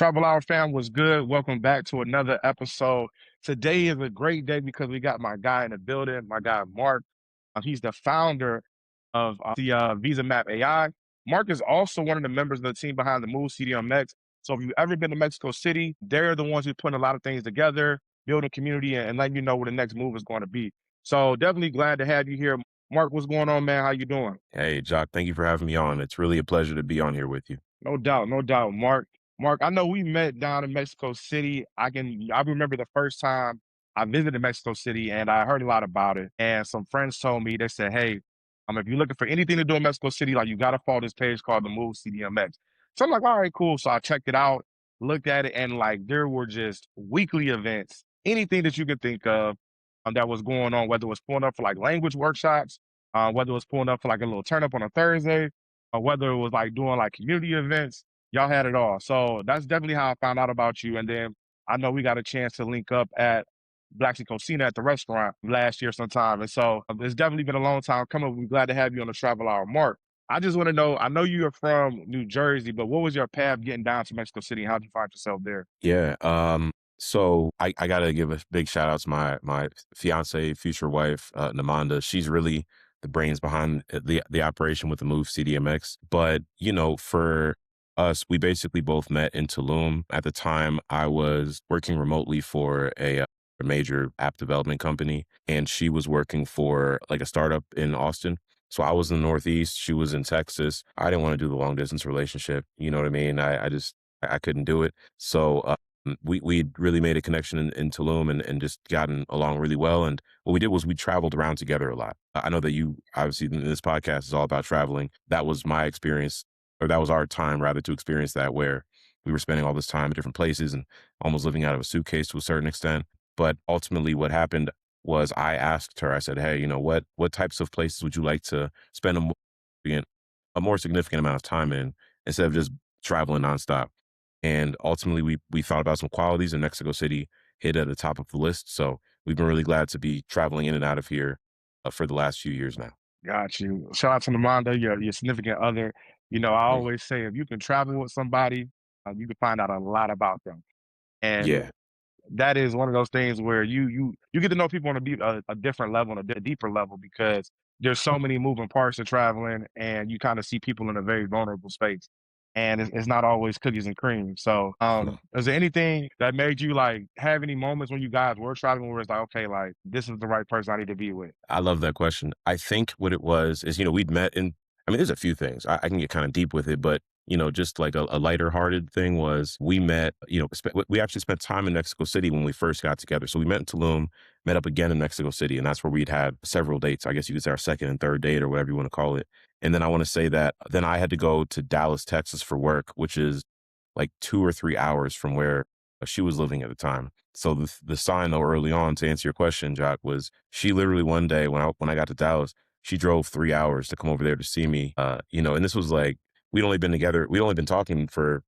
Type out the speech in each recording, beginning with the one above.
Travel Hour fam was good. Welcome back to another episode. Today is a great day because we got my guy in the building, my guy Mark. He's the founder of the VisaMapAI. Mark is also one of the members of the team behind the Move CDMX. So if you've ever been to Mexico City, they're the ones who putting a lot of things together, building community, and letting you know where the next move is going to be. So definitely glad to have you here. Mark, what's going on, man? How you doing? Hey, Jock, thank you for having me on. It's really a pleasure to be on here with you. No doubt, no doubt, Mark. Mark, I know we met down in Mexico City. I remember the first time I visited Mexico City and I heard a lot about it. And some friends told me, they said, hey, if you're looking for anything to do in Mexico City, like you gotta follow this page called the Move CDMX. So I'm like, all right, cool. So I checked it out, looked at it, and like there were just weekly events, anything that you could think of that was going on, whether it was pulling up for like language workshops, whether it was pulling up for like a little turn up on a Thursday, or whether it was like doing like community events, y'all had it all. So that's definitely how I found out about you. And then I know we got a chance to link up at Black Sea Cocina at the restaurant last year sometime. And so it's definitely been a long time coming. We're glad to have you on the Travel Hour. Mark, I just want to know, I know you're from New Jersey, but what was your path getting down to Mexico City? How'd you find yourself there? Yeah, so I gotta give a big shout out to my fiance, future wife, Namanda. She's really the brains behind the operation with the Move CDMX. But for us, we basically both met in Tulum. At the time, I was working remotely for a major app development company, and she was working for like a startup in Austin. So I was in the Northeast, she was in Texas. I didn't want to do the long distance relationship. You know what I mean? I couldn't do it. So we really made a connection in Tulum and just gotten along really well. And what we did was we traveled around together a lot. I know that you obviously this podcast is all about traveling. That was my experience, or that was our time rather to experience that, where we were spending all this time at different places and almost living out of a suitcase to a certain extent. But ultimately, what happened was I asked her. I said, "Hey, what types of places would you like to spend a more significant amount of time in instead of just traveling nonstop?" And ultimately, we thought about some qualities, and Mexico City hit at the top of the list. So we've been really glad to be traveling in and out of here for the last few years now. Got you. Shout out to Namanda, your significant other. I Mhm. always say if you can travel with somebody, you can find out a lot about them. And Yeah. that is one of those things where you get to know people on a different level, on a deeper level, because there's so many moving parts to traveling, and you kind of see people in a very vulnerable space, and it's not always cookies and cream. So, is there anything that made you like have any moments when you guys were traveling where it's like, okay, like this is the right person I need to be with? I love that question. I think what it was is, we'd met in, I mean, there's a few things. I can get kind of deep with it, but, just like a lighter hearted thing was we met, we actually spent time in Mexico City when we first got together. So we met in Tulum, met up again in Mexico City, and that's where we'd had several dates. I guess you could say our second and third date or whatever you want to call it. And then I want to say that then I had to go to Dallas, Texas for work, which is like 2 or 3 hours from where she was living at the time. So the sign though early on, to answer your question, Jock, was she literally one day when I got to Dallas, she drove 3 hours to come over there to see me. And this was like we'd only been talking for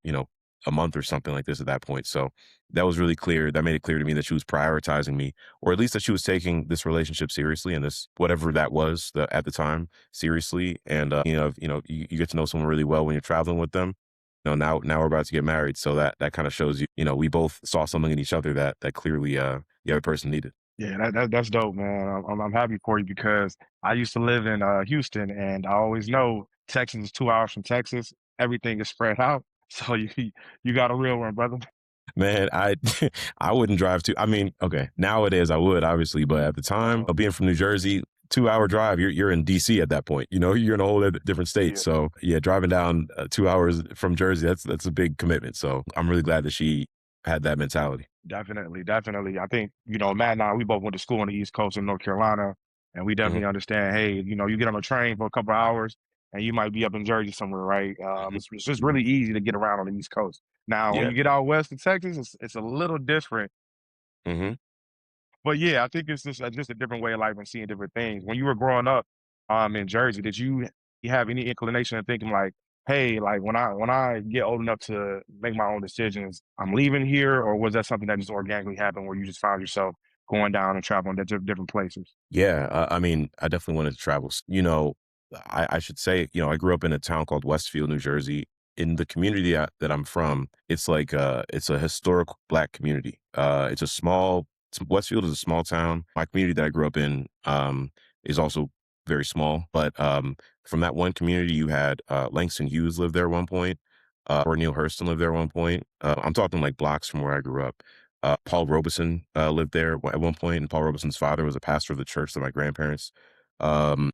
a month or something like this at that point. So that was really clear. That made it clear to me that she was prioritizing me, or at least that she was taking this relationship seriously, and this whatever that was at the time seriously. And you get to know someone really well when you're traveling with them. Now we're about to get married, so that kind of shows we both saw something in each other that clearly the other person needed. Yeah, that's dope, man. I'm happy for you because I used to live in Houston, and I always know Texas is 2 hours from Texas. Everything is spread out, so you got a real one, brother. Man, I I wouldn't drive to. I mean, okay, nowadays I would obviously, but at the time of being from New Jersey, 2 hour drive, you're in DC at that point. You're in a whole other different state. Yeah, So yeah, driving down 2 hours from Jersey, that's a big commitment. So I'm really glad that she had that mentality. definitely, definitely. I think Matt and I, we both went to school on the East Coast in North Carolina, and we Hmm. definitely understand. Hey, you get on a train for a couple of hours, and you might be up in Jersey somewhere, right? Hmm. It's just really easy to get around on the East Coast. Now, when Yeah. you get out west of Texas, it's a little different. Hmm. But yeah, I think it's just a different way of life and seeing different things. When you were growing up, in Jersey, did you have any inclination of thinking like, hey, like when I get old enough to make my own decisions, I'm leaving here, or was that something that just organically happened where you just found yourself going down and traveling to different places? Yeah, I mean, I definitely wanted to travel. I should say, I grew up in a town called Westfield, New Jersey. in the community that I'm from, it's like it's a historic Black community. It's a small Westfield is a small town. My community that I grew up in is also very small, but from that one community, you had Langston Hughes lived there at one point. Or Neil Hurston lived there at one point. I'm talking like blocks from where I grew up. Paul Robeson lived there at one point, and Paul Robeson's father was a pastor of the church that my grandparents um,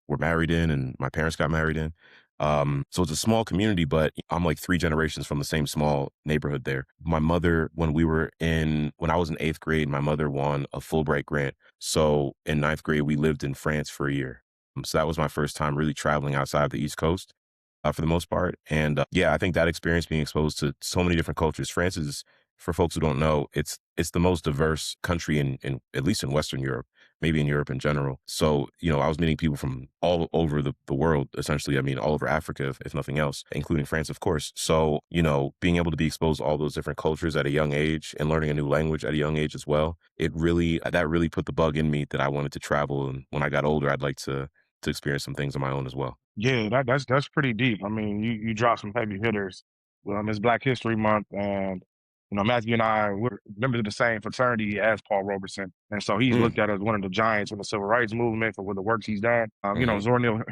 were married in, and my parents got married in. So it's a small community, but I'm like 3 generations from the same small neighborhood there. My mother, when I was in 8th grade, my mother won a Fulbright grant. So in 9th grade, we lived in France for a year. So that was my first time really traveling outside of the East Coast for the most part. And yeah, I think that experience being exposed to so many different cultures. France is, for folks who don't know, it's the most diverse country in at least in Western Europe, maybe in Europe in general. So, I was meeting people from all over the world, essentially. I mean, all over Africa, if nothing else, including France, of course. So, being able to be exposed to all those different cultures at a young age and learning a new language at a young age as well, that really put the bug in me that I wanted to travel. And when I got older, I'd like to experience some things on my own as well. Yeah, that's pretty deep. I mean, you dropped some heavy hitters. Well, it's Black History Month, and Matthew and I we're members of the same fraternity as Paul Robertson, and so he's Mm, looked at as one of the giants in the civil rights movement for the works he's done. hmm. Zora Neale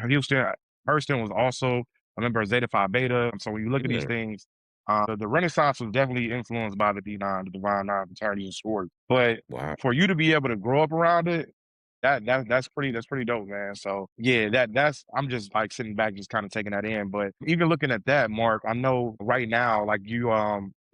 Hurston was also a member of Zeta Phi Beta. So when you look at these Yeah. things, the Renaissance was definitely influenced by the D9, the Divine Nine fraternity and sorority. But Wow. for you to be able to grow up around it, that's pretty dope, man. So yeah, that's I'm just like sitting back, just kind of taking that in. But even looking at that, Mark, I know right now, like you,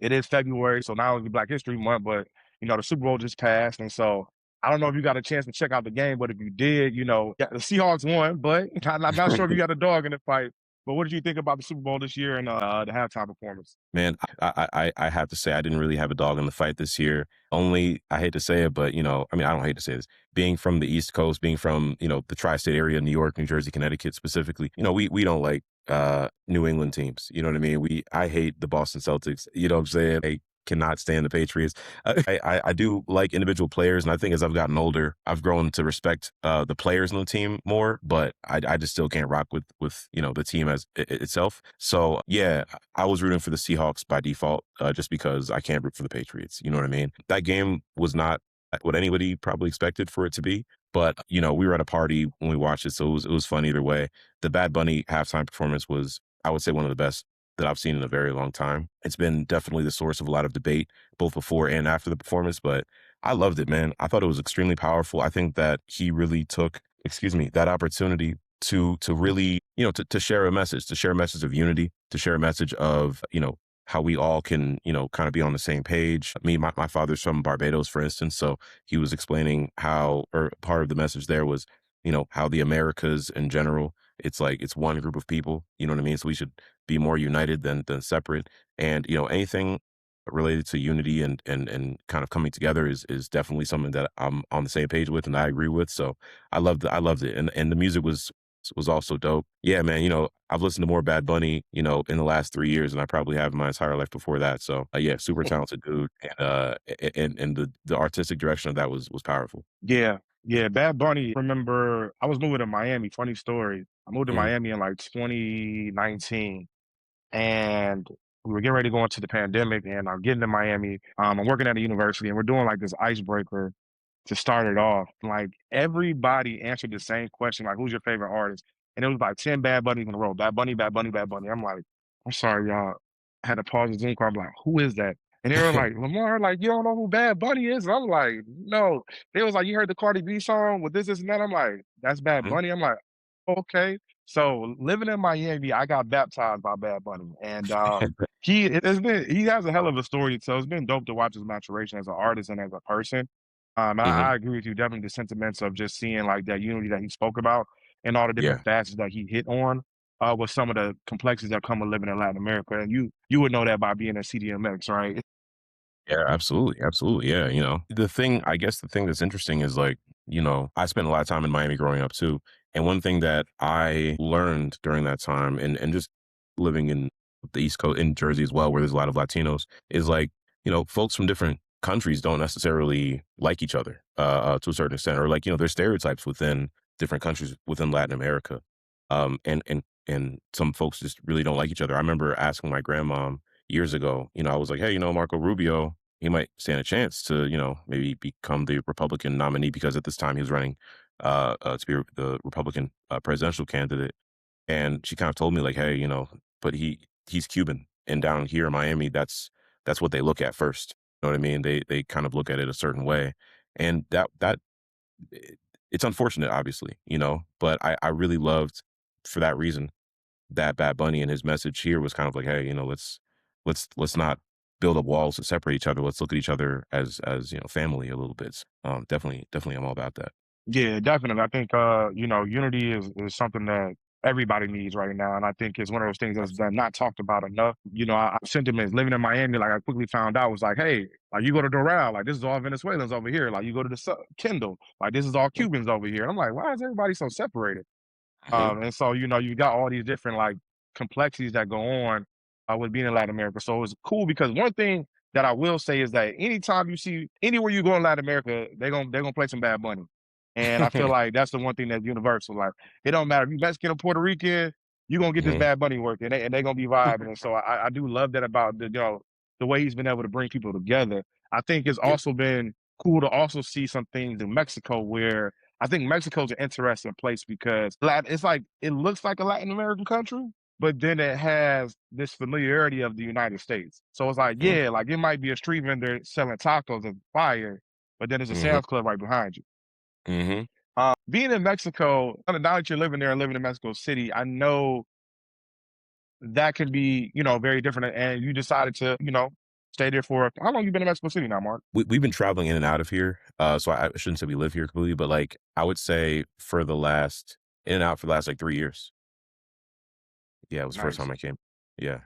it is February, so not only Black History Month, but the Super Bowl just passed, and so I don't know if you got a chance to check out the game, but if you did, yeah, the Seahawks won, but I'm not sure if you got a dog in the fight. But what did you think about the Super Bowl this year and the halftime performance? Man, I have to say I didn't really have a dog in the fight this year. Only I hate to say it, but I mean I don't hate to say this. Being from the East Coast, being from the tri-state area, New York, New Jersey, Connecticut specifically, we don't like New England teams. You know what I mean? I hate the Boston Celtics. You know what I'm saying? I cannot stand the Patriots. I do like individual players, and I think as I've gotten older, I've grown to respect the players on the team more. But I just still can't rock with the team as itself. So yeah, I was rooting for the Seahawks by default, just because I can't root for the Patriots. You know what I mean? That game was not what anybody probably expected for it to be. But we were at a party when we watched it, so it was fun either way. The Bad Bunny halftime performance was, I would say, one of the best that I've seen in a very long time. It's been definitely the source of a lot of debate, both before and after the performance, but I loved it, man. I thought it was extremely powerful. I think that he really took, excuse me, that opportunity to really, to share a message, to share a message of unity, to share a message of, how we all can, kind of be on the same page. My father's from Barbados, for instance. So he was explaining how, or part of the message there was, how the Americas in general, it's like it's one group of people, you know what I mean? So we should be more united than separate. And anything related to unity and kind of coming together is definitely something that I'm on the same page with and I agree with. So I loved it. And the music was also dope. Yeah, man, I've listened to more Bad Bunny, in the last 3 years than I probably have my entire life before that. So yeah, super talented dude. And the artistic direction of that was powerful. Yeah, yeah, Bad Bunny. Remember, I was moving to Miami. Funny story. I moved to Mhm. Miami in like 2019, and we were getting ready to go into the pandemic. And I'm getting to Miami. I'm working at a university, and we're doing like this icebreaker to start it off. Like everybody answered the same question, like, "Who's your favorite artist?" And it was like 10 Bad Bunnies in a row. Bad Bunny, Bad Bunny, Bad Bunny. I'm like, I'm sorry, y'all. I had to pause the Zoom call. I'm like, who is that? And they were like, Lamar, like, you don't know who Bad Bunny is? And I'm like, no. They was like, you heard the Cardi B song with this and that? I'm like, that's Bad Mhm. Bunny. I'm like, okay. So living in Miami, I got baptized by Bad Bunny. And he has a hell of a story. So it's been dope to watch his maturation as an artist and as a person. Mhm. I agree with you. Definitely the sentiments of just seeing like that unity that he spoke about and all the different Yeah. facets that he hit on with some of the complexities that come with living in Latin America. And you would know that by being at CDMX, right? Yeah, absolutely. Absolutely. Yeah. The thing that's interesting is like, I spent a lot of time in Miami growing up too. And one thing that I learned during that time and just living in the East Coast in Jersey as well, where there's a lot of Latinos, is like, folks from different countries don't necessarily like each other to a certain extent, or like, there's stereotypes within different countries within Latin America. And and some folks just really don't like each other. I remember asking my grandmom years ago, I was like, hey, Marco Rubio, he might stand a chance to, maybe become the Republican nominee because at this time he was running to be the Republican presidential candidate. And she kind of told me like, hey, but he's Cuban, and down here in Miami, that's what they look at first. You know what I mean? They kind of look at it a certain way, and it- it's unfortunate, obviously, but I really loved for that reason that Bad Bunny and his message here was kind of like, hey, let's not build up walls to separate each other. Let's look at each other as family a little bit. Definitely, I'm all about that. Yeah, definitely. I think unity is something that everybody needs right now, and I think it's one of those things that's not talked about enough. I've sentiments living in Miami. Like I quickly found out was like, hey, like you go to Doral, like this is all Venezuelans over here. Like you go to the Kendall, like this is all Cubans over here. I'm like, why is everybody so separated? Mhm, And so, you got all these different like complexities that go on with being in Latin America. So it's cool because one thing that I will say is that anytime you see anywhere you go in Latin America, they're gonna play some Bad Bunny. And I feel like that's the one thing that's universal. Like it don't matter if you Mexican or Puerto Rican, you're gonna get this mhm, Bad Bunny work and they gonna be vibing. And so I do love that about the way he's been able to bring people together. I think it's yeah, also been cool to also see some things in Mexico where I think Mexico's an interesting place because it's like it looks like a Latin American country, but then it has this familiarity of the United States. So it's like, mhm, yeah, like it might be a street vendor selling tacos and fire, but then there's a mhm, Sam's Club right behind you. mhm. Being in Mexico, now that you're living there and living in Mexico City, I know that can be, very different. And you decided to, stay there for how long you been in Mexico City now, Mark? We've been traveling in and out of here, so I shouldn't say we live here completely, but like I would say for the last in and out for the last like 3 years. Yeah, it was the first Nice. time I came. Yeah.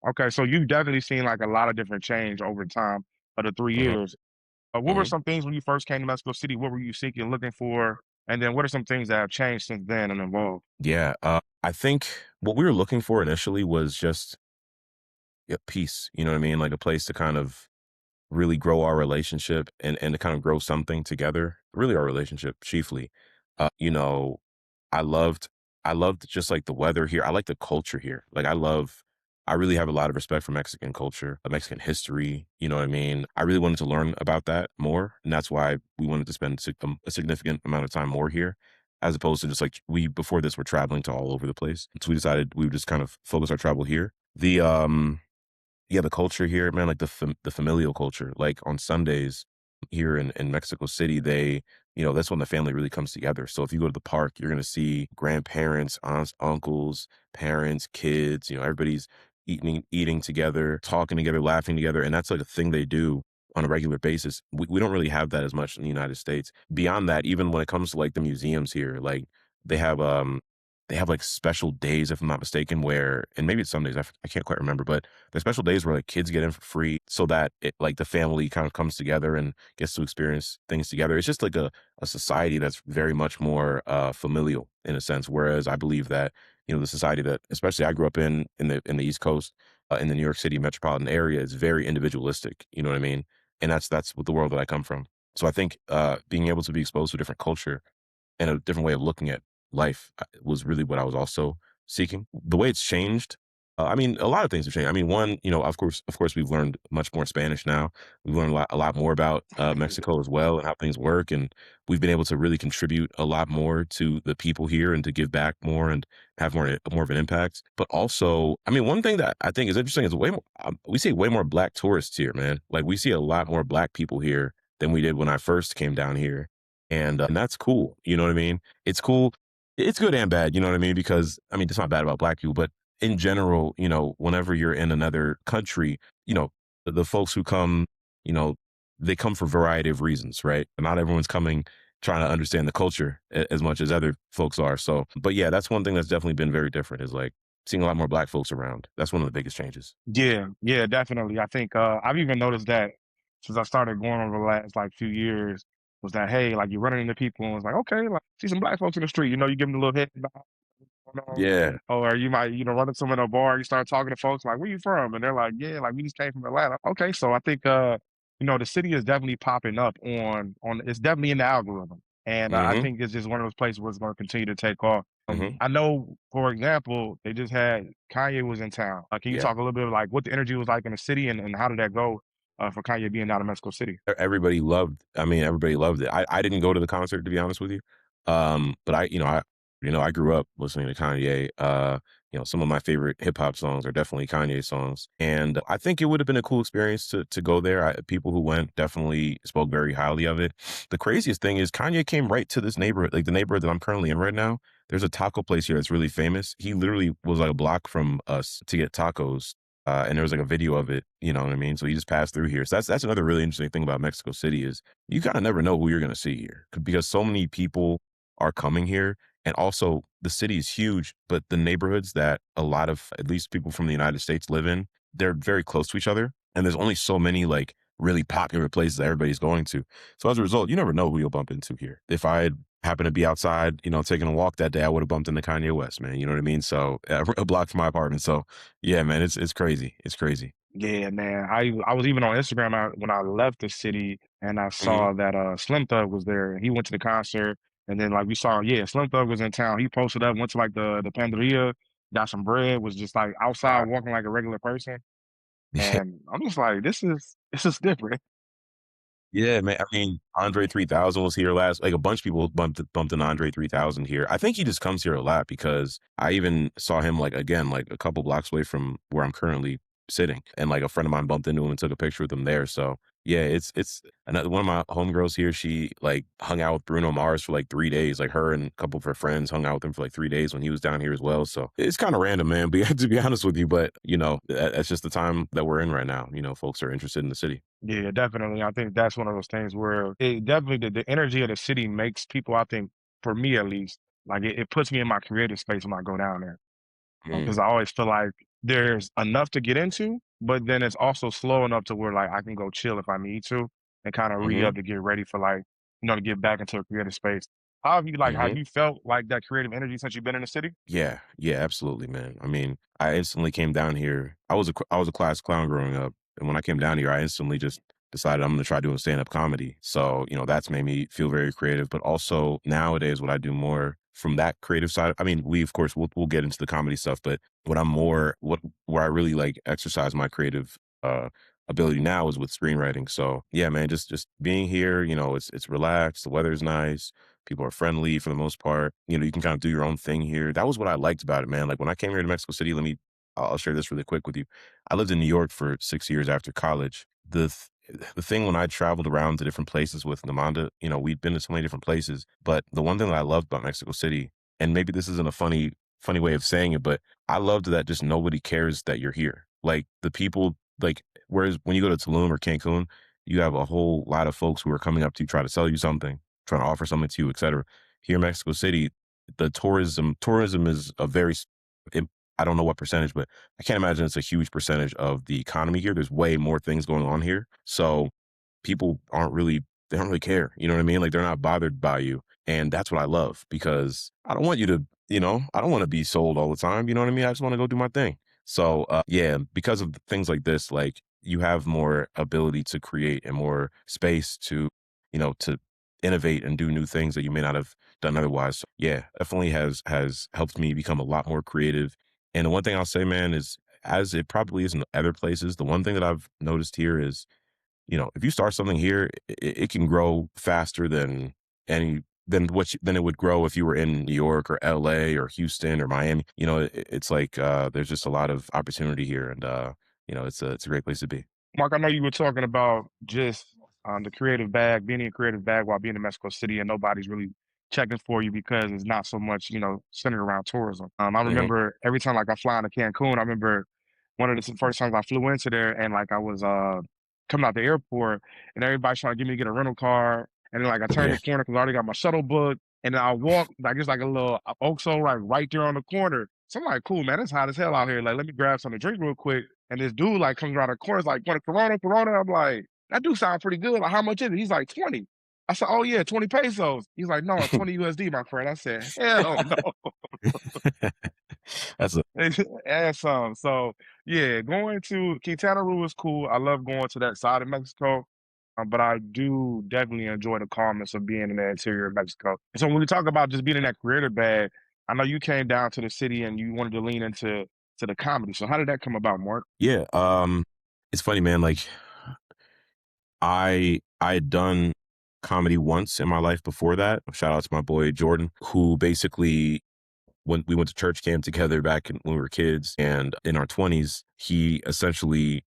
Okay, so you've definitely seen like a lot of different change over time of the three Mhm, years. What were mhm. some things when you first came to Mexico City? What were you seeking, looking for? And then what are some things that have changed since then and evolved? Yeah, I think what we were looking for initially was just peace. You know what I mean? Like a place to kind of really grow our relationship and to kind of grow something together, really our relationship chiefly. Uh, you know, I loved I loved just like the weather here. I like the culture here. I really have a lot of respect for Mexican culture, Mexican history, you know what I mean? I really wanted to learn about that more, and that's why we wanted to spend a significant amount of time more here as opposed to just like we before this we're traveling to all over the place. So we decided we would just kind of focus our travel here. Yeah, the culture here, man, like the familial culture. Like on Sundays here in Mexico City, that's when the family really comes together. So if you go to the park, you're gonna see grandparents, aunts, uncles, parents, kids, everybody's eating together, talking together, laughing together. And that's like a thing they do on a regular basis. We don't really have that as much in the United States. Beyond that, even when it comes to like the museums here, like they have um they have like special days, if I'm not mistaken, where and maybe it's some days, I can't quite remember, but there's special days where like kids get in for free so that like the family kind of comes together and gets to experience things together. It's just like a society that's very much more familial in a sense. Whereas I believe that, the society that especially I grew up in the East Coast, in the New York City metropolitan area is very individualistic. You know what I mean? And that's what the world that I come from. So I think being able to be exposed to a different culture and a different way of looking at life was really what I was also seeking. The way it's changed, I mean, a lot of things have changed. I mean, one, of course, we've learned much more Spanish now. We've learned a lot more about Mexico as well and how things work, and we've been able to really contribute a lot more to the people here and to give back more and have more of an impact. But also, I mean, one thing that I think is interesting is way more. We see way more Black tourists here, man. Like we see a lot more Black people here than we did when I first came down here and that's cool, you know what I mean? It's cool. It's good and bad, you know what I mean? Because, I mean, it's not bad about Black people, but in general, whenever you're in another country, the folks who come, you know, they come for a variety of reasons, right? Not everyone's coming trying to understand the culture as much as other folks are. So, but yeah, that's one thing that's definitely been very different is like seeing a lot more Black folks around. That's one of the biggest changes. Yeah, yeah, definitely. I think I've even noticed that since I started going over the last like few years, was that hey, like you're running into people and it's like, okay, like see some black folks in the street, you give them a little head nod, Yeah. or you might, run into someone in a bar, you start talking to folks like, where you from? And they're like, yeah, like we just came from Atlanta. Okay, so I think the city is definitely popping up on it's definitely in the algorithm. And I Mhm. think it's just one of those places where it's going to continue to take off. Mhm. I know, for example, they just had Kanye was in town. Can you Yeah. talk a little bit of like what the energy was like in the city and how did that go for Kanye being down in Mexico City? Everybody loved I mean, everybody loved it. I didn't go to the concert, to be honest with you. But I grew up listening to Kanye. Some of my favorite hip hop songs are definitely Kanye songs. And I think it would have been a cool experience to go there. People who went definitely spoke very highly of it. The craziest thing is Kanye came right to this neighborhood, like the neighborhood that I'm currently in right now. There's a taco place here that's really famous. He literally was like a block from us to get tacos, and there was like a video of it, you know what I mean? So he just passed through here. So that's another really interesting thing about Mexico City is you kind of never know who you're going to see here because so many people are coming here. And also the city is huge, but the neighborhoods that a lot of at least people from the United States live in, they're very close to each other. And there's only so many like really popular places that everybody's going to. So as a result, you never know who you'll bump into here. If I had happened to be outside, taking a walk that day, I would have bumped into Kanye West, man. You know what I mean? So a block from my apartment. So yeah, man, it's crazy. It's crazy. Yeah, man. I was even on Instagram when I left the city and I Mhm. saw that Slim Thug was there. He went to the concert and then like we saw, yeah, Slim Thug was in town. He posted up, went to like the Panderia, got some bread, was just like outside walking like a regular person. And I'm just like, this is different. Yeah, man. I mean, Andre 3000 was here last. Like a bunch of people bumped in Andre 3000 here. I think he just comes here a lot because I even saw him like again, like a couple blocks away from where I'm currently sitting, and like a friend of mine bumped into him and took a picture with him there. So yeah, it's another one of my homegirls here. She like hung out with Bruno Mars for like 3 days. Like her and a couple of her friends hung out with him for like 3 days when he was down here as well. So it's kind of random, man. But to be honest with you, but that's just the time that we're in right now. Folks are interested in the city. Yeah, definitely. I think that's one of those things where it definitely the energy of the city makes people, I think, for me at least, like it puts me in my creative space when I go down there. Mm, Because I always feel like there's enough to get into, but then it's also slow enough to where like I can go chill if I need to and kind of re-up mhm. to get ready for like, to get back into a creative space. How have Mhm. you felt like that creative energy since you've been in the city? Yeah, yeah, absolutely, man. I mean, I instantly came down here. I was a class clown growing up, and when I came down here, I instantly just decided I'm going to try doing stand up comedy. So that's made me feel very creative. But also nowadays, what I do more from that creative side. I mean, we of course we'll get into the comedy stuff, but what I'm more what where I really like exercise my creative ability now is with screenwriting. So yeah, man, just being here, it's relaxed, the weather's nice. People are friendly for the most part. You can kind of do your own thing here. That was what I liked about it, man. Like when I came here to Mexico City, I'll share this really quick with you. I lived in New York for 6 years after college. The thing when I traveled around to different places with Namanda, we'd been to so many different places. But the one thing that I loved about Mexico City, and maybe this isn't a funny way of saying it, but I loved that just nobody cares that you're here. Like the people, like whereas when you go to Tulum or Cancun, you have a whole lot of folks who are coming up to you, try to sell you something, trying to offer something to you, et cetera. Here in Mexico City, the tourism is a very I don't know what percentage, but I can't imagine it's a huge percentage of the economy here. There's way more things going on here. So people they don't really care. You know what I mean? Like they're not bothered by you. And that's what I love because I don't want you to, I don't want to be sold all the time. You know what I mean? I just want to go do my thing. So yeah, because of things like this, like you have more ability to create and more space to innovate and do new things that you may not have done otherwise. So, yeah, definitely has helped me become a lot more creative. And the one thing I'll say, man, is as it probably is in other places, the one thing that I've noticed here is, if you start something here, it can grow faster any than it would grow if you were in New York or LA or Houston or Miami. It's like there's just a lot of opportunity here and it's a great place to be. Mark, I know you were talking about just the creative bag, being in a creative bag while being in Mexico City, and nobody's really checking for you because it's not so much, centered around tourism. I Hmm. remember every time like I fly into Cancun, I remember one of the first times I flew into there and like I was coming out the airport and everybody's trying to get me to get a rental car. And then like I turned Yeah. the corner because I already got my shuttle booked. And then I walked like it's like a little Oxo like right there on the corner. So I'm like, cool, man, it's hot as hell out here. Like, let me grab something to drink real quick. And this dude like comes around the corner, is like, want a Corona, Corona? I'm like, that do sound pretty good. Like, how much is it? He's like, 20. I said, oh yeah, 20 pesos. He's like, no, 20 USD, my friend. I said, hell no. That's a And some. So yeah, going to Quintana Roo is cool. I love going to that side of Mexico. but I do definitely enjoy the calmness of being in the interior of Mexico. So when we talk about just being in that creative bag, I know you came down to the city and you wanted to lean into the comedy. So how did that come about, Mark? Yeah, it's funny, man. Like I had done comedy once in my life before that. Shout out to my boy Jordan, who basically when we went to church camp together back when we were kids and in our 20s, he essentially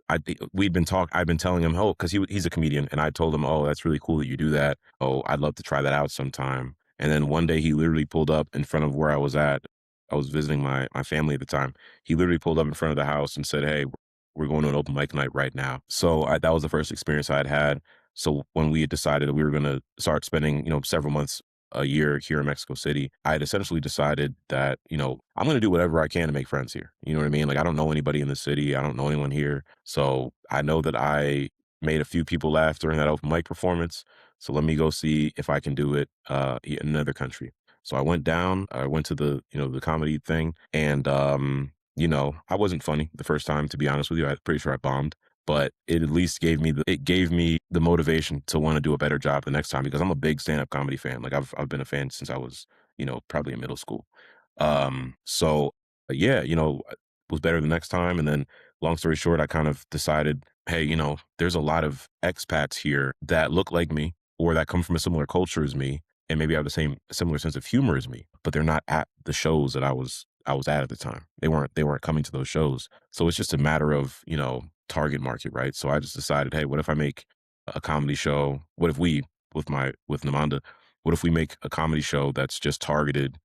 I'd been telling him, oh, because he's a comedian, and I told him, oh, that's really cool that you do that. Oh, I'd love to try that out sometime. And then one day he literally pulled up in front of where I was at. I was visiting my family at the time. He literally pulled up in front of the house and said, hey, we're going to an open mic night right now. So that was the first experience I had had. So when we had decided that we were going to start spending, several months a year here in Mexico City, I had essentially decided that, I'm going to do whatever I can to make friends here. You know what I mean? Like, I don't know anybody in the city. I don't know anyone here. So I know that I made a few people laugh during that open mic performance. So let me go see if I can do it in another country. So I went down, I went to the, the comedy thing and, I wasn't funny the first time, to be honest with you. I'm pretty sure I bombed, but it at least gave me the motivation to want to do a better job the next time because I'm a big stand-up comedy fan. Like I've been a fan since I was, probably in middle school. So yeah, it was better the next time. And then long story short, I kind of decided, hey, there's a lot of expats here that look like me or that come from a similar culture as me and maybe have the same similar sense of humor as me, but they're not at the shows that I was at the time. They weren't coming to those shows. So it's just a matter of, target market, right? So I just decided, hey, what if I make a comedy show? What if we with Namanda, what if we make a comedy show that's just targeted,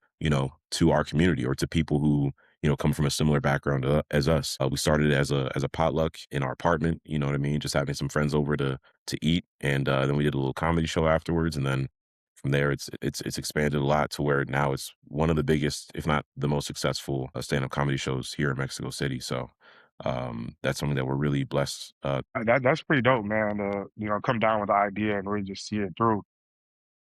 to our community or to people who, come from a similar background as us. We started as a potluck in our apartment, you know what I mean? Just having some friends over to eat. And then we did a little comedy show afterwards. And then from there, it's expanded a lot to where now it's one of the biggest, if not the most successful, stand-up comedy shows here in Mexico City. So that's something that we're really blessed. That's pretty dope, man. To come down with the idea and really just see it through.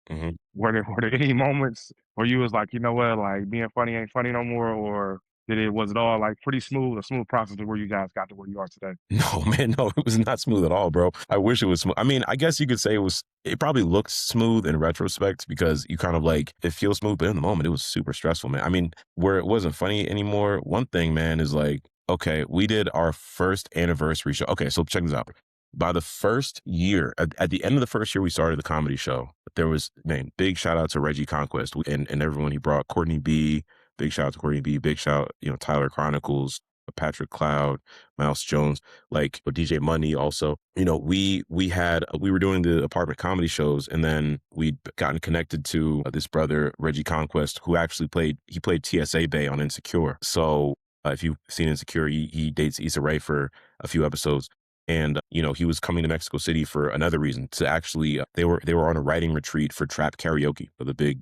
Mhm. Were there any moments where you was like, you know what, like being funny ain't funny no more, or was it all like pretty smooth, a smooth process to where you guys got to where you are today? No, man, no, it was not smooth at all, bro. I wish it was smooth. I mean, I guess you could say it probably looked smooth in retrospect because you kind of like, it feels smooth, but in the moment, it was super stressful, man. I mean, where it wasn't funny anymore, one thing, man, is like, okay, we did our first anniversary show. Okay, so check this out. By the first year, at the end of the first year we started the comedy show, there was, man, big shout out to Reggie Conquest and everyone he brought, Courtney B, big shout out to Courtney B, big shout, Tyler Chronicles, Patrick Cloud, Mouse Jones, like DJ Money also. We were doing the apartment comedy shows and then we'd gotten connected to this brother, Reggie Conquest, who actually played TSA Bay on Insecure. So if you've seen Insecure, he dates Issa Rae for a few episodes. And he was coming to Mexico City for another reason to actually they were on a writing retreat for Trap Karaoke, for the big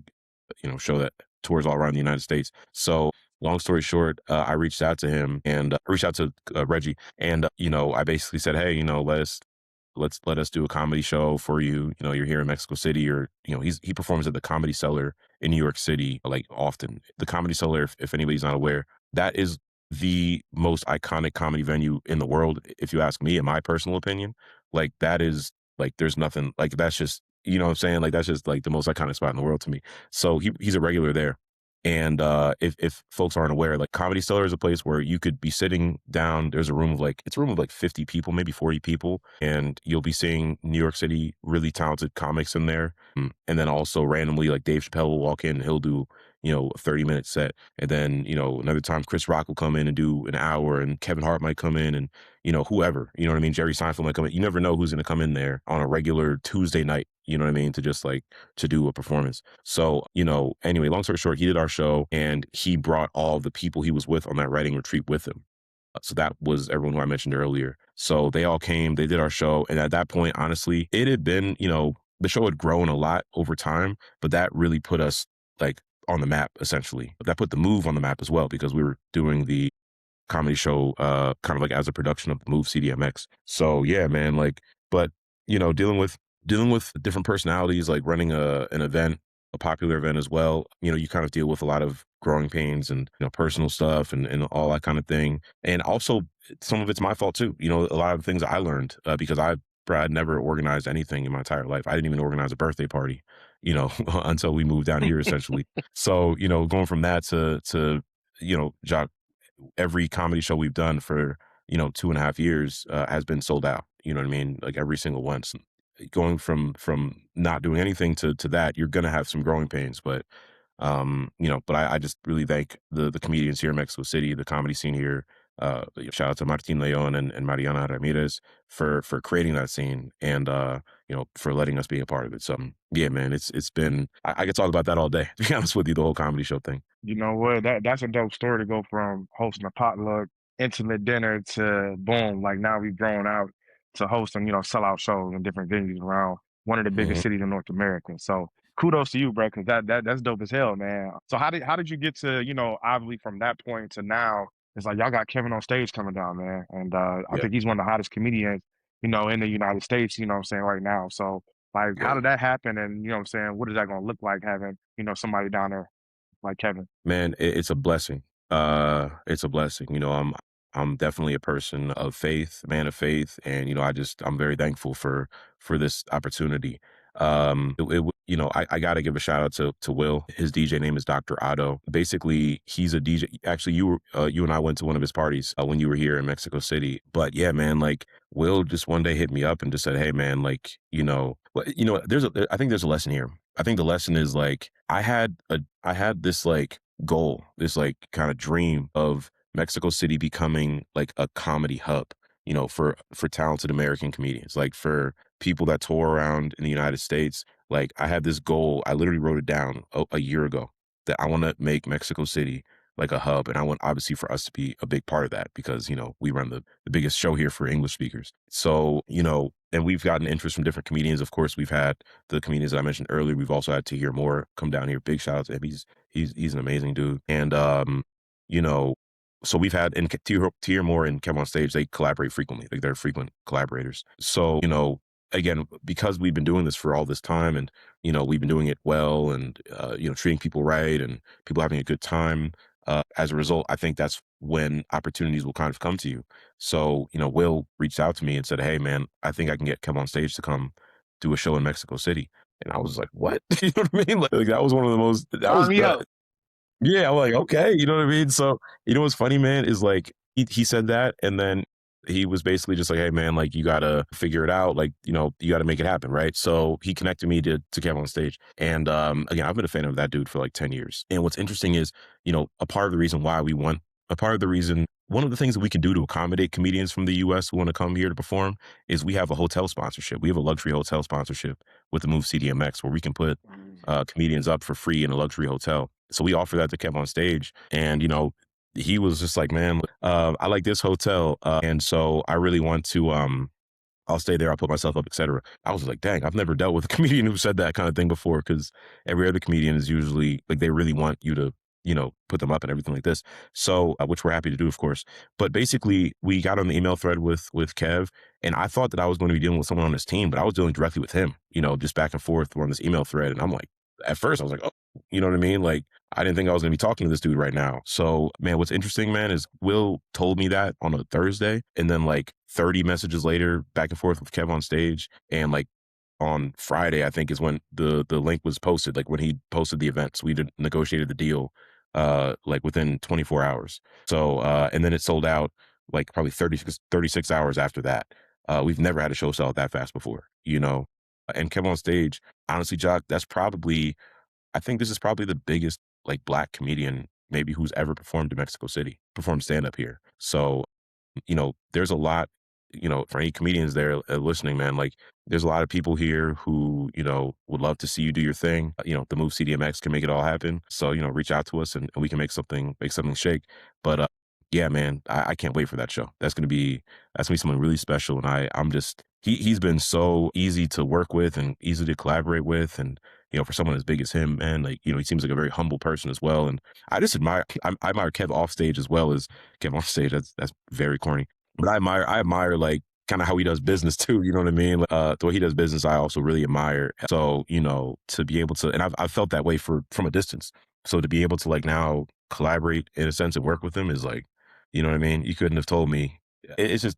show that tours all around the United States. So long story short, I reached out to him and reached out to Reggie, and I basically said, hey, let us do a comedy show for you. You're here in Mexico City, or he performs at the Comedy Cellar in New York City like often. The Comedy Cellar, if anybody's not aware, that is the most iconic comedy venue in the world. If you ask me, in my personal opinion, like that is like there's nothing like that's just what I'm saying, like that's just like the most iconic spot in the world to me. So he's a regular there. And if folks aren't aware, like Comedy Cellar is a place where you could be sitting down. There's it's a room of like 50 people, maybe 40 people, and you'll be seeing New York City really talented comics in there. And then also randomly, like Dave Chappelle will walk in and he'll do a 30-minute set, and then another time Chris Rock will come in and do an hour, and Kevin Hart might come in, and whoever, you know what I mean, Jerry Seinfeld might come in. You never know who's going to come in there on a regular Tuesday night. You know what I mean? To just like to do a performance. So, anyway, long story short, he did our show and he brought all the people he was with on that writing retreat with him. So that was everyone who I mentioned earlier. So they all came, they did our show. And at that point, honestly, it had been, the show had grown a lot over time, but that really put us like on the map, essentially. That put the Move on the map as well, because we were doing the comedy show kind of like as a production of the Move CDMX. So yeah, man, like, but dealing with different personalities, like running an event, a popular event as well, you kind of deal with a lot of growing pains and personal stuff and all that kind of thing. And also some of it's my fault too. A lot of things I learned because bro, I'd never organized anything in my entire life. I didn't even organize a birthday party, until we moved down here essentially. So, going from that to, Jock, every comedy show we've done for, 2.5 years has been sold out. You know what I mean? Like every single one. So going from not doing anything to that, you're gonna have some growing pains. But I just really thank the comedians here in Mexico City, the comedy scene here. Shout out to Martin Leon and Mariana Ramirez for creating that scene and for letting us be a part of it. So yeah, man, it's been I could talk about that all day, to be honest with you, the whole comedy show thing. You know what? That's a dope story to go from hosting a potluck, intimate dinner to boom, like now we've grown out to hosting, sellout shows in different venues around one of the biggest Mhm. cities in North America. So kudos to you, bro, because that's dope as hell, man. So how did you get to, obviously from that point to now, it's like y'all got Kevin on stage coming down, man. And I Yeah, think he's one of the hottest comedians, in the United States, you know what I'm saying, right now. So like how yeah. did that happen? And you know what I'm saying, what is that gonna look like having, somebody down there like Kevin? Man, it's a blessing. It's a blessing. I'm definitely a person of faith, man of faith, and I'm very thankful for this opportunity. I got to give a shout out to Will. His DJ name is Dr. Otto. Basically, he's a DJ. Actually, you and I went to one of his parties when you were here in Mexico City. But yeah, man, like Will just one day hit me up and just said, "Hey, man, like I think there's a lesson here. I think the lesson is like I had this like goal, this like kind of dream of Mexico City becoming like a comedy hub, for talented American comedians, like for people that tour around in the United States. Like I had this goal. I literally wrote it down a year ago that I want to make Mexico City like a hub. And I want obviously for us to be a big part of that because, we run the biggest show here for English speakers. So, and we've gotten interest from different comedians. Of course, we've had the comedians that I mentioned earlier. We've also had to hear more come down here. Big shout out to him. He's an amazing dude. And you know, so we've had and to hear more and Kevin on stage, they collaborate frequently. Like they're frequent collaborators. So, again, because we've been doing this for all this time and, we've been doing it well and treating people right and people having a good time. As a result, I think that's when opportunities will kind of come to you. So, Will reached out to me and said, "Hey man, I think I can get Kevin on stage to come do a show in Mexico City." And I was like, "What?" You know what I mean? Like that was one of the most that Sign was me up. yeah, I'm like, "Okay," you know what I mean? So, what's funny, man, is like he said that and then he was basically just like, "Hey man, like you gotta figure it out. Like, you gotta make it happen, right?" So he connected me to Kevin on stage. And again, I've been a fan of that dude for like 10 years. And what's interesting is, a part of the reason why we want a part of the reason one of the things that we can do to accommodate comedians from the US who want to come here to perform is we have a hotel sponsorship. We have a luxury hotel sponsorship with the Move CDMX where we can put comedians up for free in a luxury hotel. So we offer that to Kev on stage. And, he was just like, man, I like this hotel. And so I really want to, I'll stay there. I'll put myself up, etc. I was like, dang, I've never dealt with a comedian who said that kind of thing before because every other comedian is usually like they really want you to, put them up and everything like this. So, which we're happy to do, of course. But basically, we got on the email thread with Kev, and I thought that I was going to be dealing with someone on his team, but I was dealing directly with him, just back and forth on this email thread. And I'm like, at first, I was like, oh, you know what I mean? Like, I didn't think I was going to be talking to this dude right now. So, man, what's interesting, man, is Will told me that on a Thursday. And then, like, 30 messages later, back and forth with Kev on stage. And, like, on Friday, I think is when the link was posted, like, when he posted the events. We negotiated the deal, like, within 24 hours. So, and then it sold out, like, probably 36 hours after that. We've never had a show sell out that fast before, And Kev on stage, honestly, Jock, I think this is probably the biggest like black comedian maybe who's ever performed in Mexico City, performed stand up here. So, there's a lot, for any comedians there listening, man, like there's a lot of people here who, would love to see you do your thing. The Move CDMX can make it all happen. So, reach out to us and we can make something shake. But yeah, man, I can't wait for that show. That's gonna be something really special. And I'm just he's been so easy to work with and easy to collaborate with. And for someone as big as him, man, like, he seems like a very humble person as well. And I admire Kev off stage as well as Kev on stage. That's very corny. But I admire like kind of how he does business too. You know what I mean? The way he does business, I also really admire. So, to be able to, and I've felt that way from a distance. So to be able to like now collaborate in a sense and work with him is like, you know what I mean? You couldn't have told me. It's just,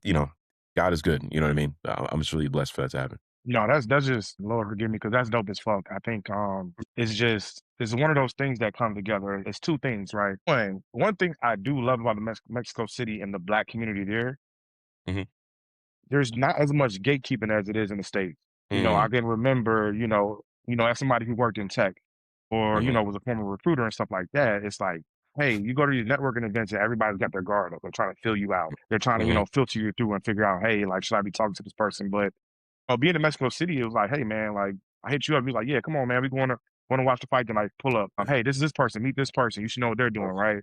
God is good. You know what I mean? I'm just really blessed for that to happen. No, that's just Lord forgive me because that's dope as fuck. I think it's one of those things that come together. It's two things, right? One thing I do love about the Mexico City and the black community there, Hmm. there's not as much gatekeeping as it is in the States. I Mm, can remember, as somebody who worked in tech or, hmm. was a former recruiter and stuff like that, it's like, hey, you go to these networking events and everybody's got their guard up. They're trying to fill you out. They're trying to, Hmm. filter you through and figure out, hey, like, should I be talking to this person? But being in Mexico City, it was like, "Hey, man, like, I hit you up." Be like, "Yeah, come on, man. We wanna watch the fight tonight. Pull up. Hey, this is this person. Meet this person. You should know what they're doing, right?"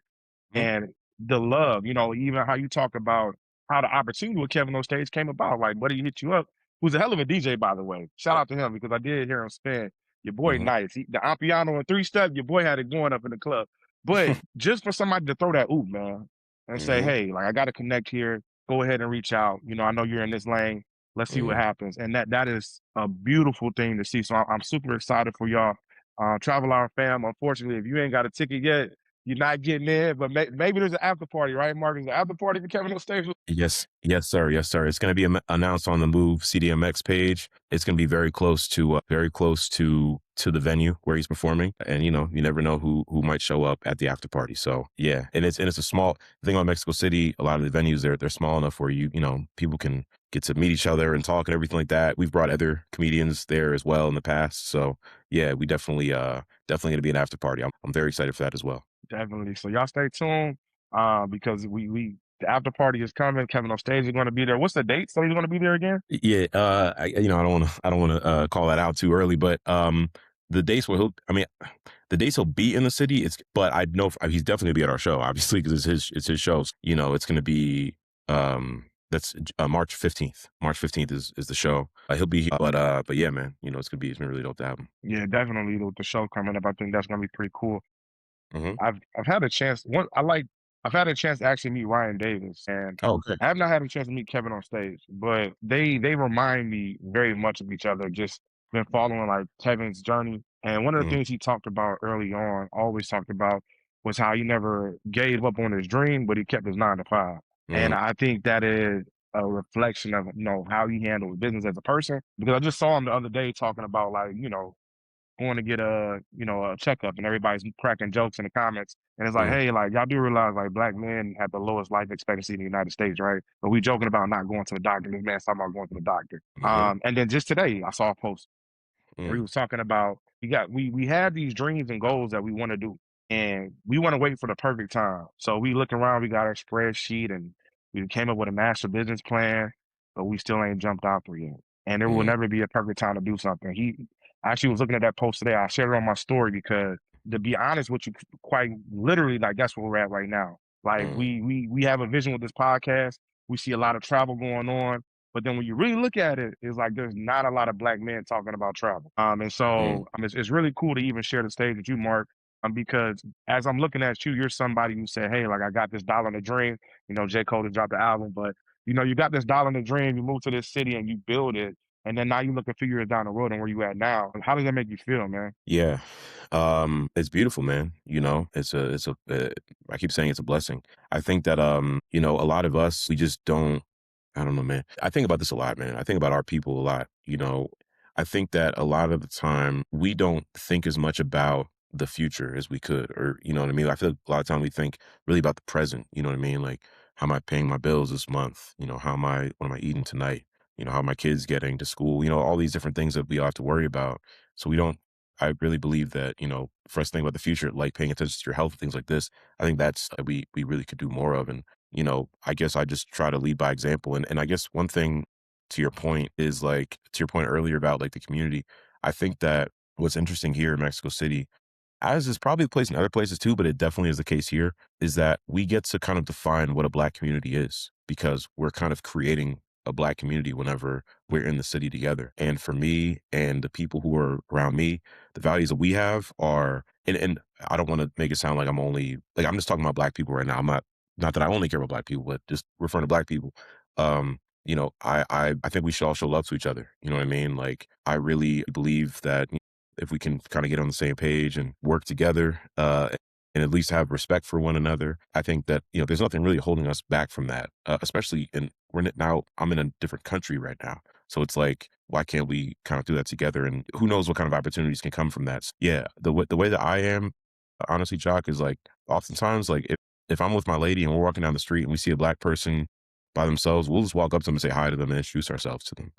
Hmm. And the love, even how you talk about how the opportunity with KevinOnStage came about. Like, buddy hit you up, who's a hell of a DJ, by the way. Shout out to him because I did hear him spin. Your boy Hmm. nice. The Ampiano and three step, your boy had it going up in the club. But just for somebody to throw that oop, man, and say, Hmm. hey, like I gotta connect here, go ahead and reach out. I know you're in this lane. Let's see what Hmm. happens. And that is a beautiful thing to see. So I'm super excited for y'all. Travel our fam. Unfortunately, if you ain't got a ticket yet, you're not getting in, but maybe there's an after party, right, Mark? There's an after party for Kevin on stage. Yes, yes, sir. Yes, sir. It's going to be announced on the Move CDMX page. It's going to be very close to the venue where he's performing, and you never know who might show up at the after party. So yeah, and it's a small thing on Mexico City. A lot of the venues they're small enough where people can get to meet each other and talk and everything like that. We've brought other comedians there as well in the past. So yeah, we definitely going to be an after party. I'm very excited for that as well. Definitely. So y'all stay tuned because we the after party is coming. Kevin on stage is going to be there. What's the date? So he's going to be there again? Yeah, I don't want to call that out too early, but the dates where I mean, the dates he'll be in the city. But I know he's definitely gonna be at our show, obviously, because it's his shows. It's gonna be that's March 15th. March 15th is the show. He'll be here, but yeah, man, it's been really dope to have him. Yeah, definitely. With the show coming up, I think that's going to be pretty cool. Hmm. I've had a chance. I've had a chance to actually meet Ryan Davis, and Oh, good. I have not had a chance to meet Kevin on stage. But they remind me very much of each other. Just been following like Kevin's journey, and one of the Hmm. things he talked about early on, always talked about, was how he never gave up on his dream, but he kept his 9 to 5. And Hmm. I think that is a reflection of how he handles business as a person. Because I just saw him the other day talking about like going to get a checkup and everybody's cracking jokes in the comments. And it's like, Hmm. hey, like y'all do realize like black men have the lowest life expectancy in the United States, right? But we joking about not going to the doctor. This man's talking about going to the doctor. Hmm. And then just today I saw a post where he was talking about we have these dreams and goals that we want to do, and we want to wait for the perfect time. So we look around, we got our spreadsheet, and we came up with a master business plan, but we still ain't jumped out there yet. And there will Hmm. never be a perfect time to do something. He I actually was looking at that post today. I shared it on my story because, to be honest with you, quite literally, like that's where we're at right now. Like Hmm. we have a vision with this podcast. We see a lot of travel going on, but then when you really look at it, it's like there's not a lot of black men talking about travel. And Hmm. so it's really cool to even share the stage with you, Mark. Because as I'm looking at you, you're somebody who said, hey, like I got this dollar in a dream. J. Cole to drop the album, but you got this dollar in a dream, you move to this city and you build it. And then now you look a few years down the road and where you at now. How does that make you feel, man? Yeah. It's beautiful, man. I keep saying it's a blessing. I think that, a lot of us, we just don't, I don't know, man. I think about this a lot, man. I think about our people a lot. I think that a lot of the time we don't think as much about the future as we could, or, you know what I mean? I feel like a lot of time we think really about the present, you know what I mean? Like, how am I paying my bills this month? What am I eating tonight? How are my kids getting to school? All these different things that we all have to worry about. So we don't I really believe that, for us to think about the future, like paying attention to your health, things like this, I think that's we really could do more of. And, I guess I just try to lead by example. And I guess one thing to your point is like to your point earlier about like the community, I think that what's interesting here in Mexico City, as is probably the place in other places too, but it definitely is the case here, is that we get to kind of define what a black community is because we're kind of creating a black community whenever we're in the city together. And for me and the people who are around me, the values that we have are, and I don't want to make it sound like I'm just talking about black people right now. I'm not that I only care about black people, but just referring to black people. I think we should all show love to each other. You know what I mean? Like, I really believe that if we can kind of get on the same page and work together, and at least have respect for one another. I think that, there's nothing really holding us back from that, especially now I'm in a different country right now. So it's like, why can't we kind of do that together? And who knows what kind of opportunities can come from that. Yeah. The way that I am, honestly, Jock, is like oftentimes, like if I'm with my lady and we're walking down the street and we see a black person by themselves, we'll just walk up to them and say hi to them and introduce ourselves to them,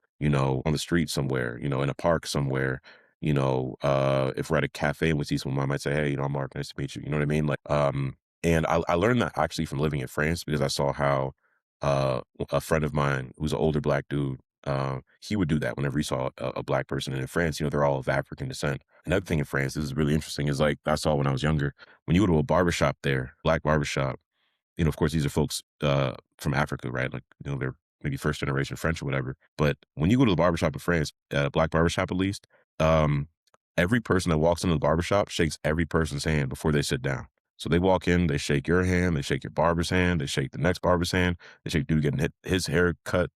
on the street somewhere, in a park somewhere, if we're at a cafe and we see someone, I might say, hey, I'm Mark, nice to meet you. You know what I mean? Like, and I learned that actually from living in France because I saw how a friend of mine who's an older black dude, he would do that whenever he saw a black person. And in France, they're all of African descent. Another thing in France, this is really interesting, is like I saw when I was younger, when you go to a barbershop there, black barbershop, of course, these are folks from Africa, right? Like, they're maybe first generation French or whatever. But when you go to the barbershop in France, black barbershop at least, um, every person that walks into the barbershop shakes every person's hand before they sit down. So they walk in, they shake your hand, they shake your barber's hand, they shake the next barber's hand, they shake dude getting his hair cut,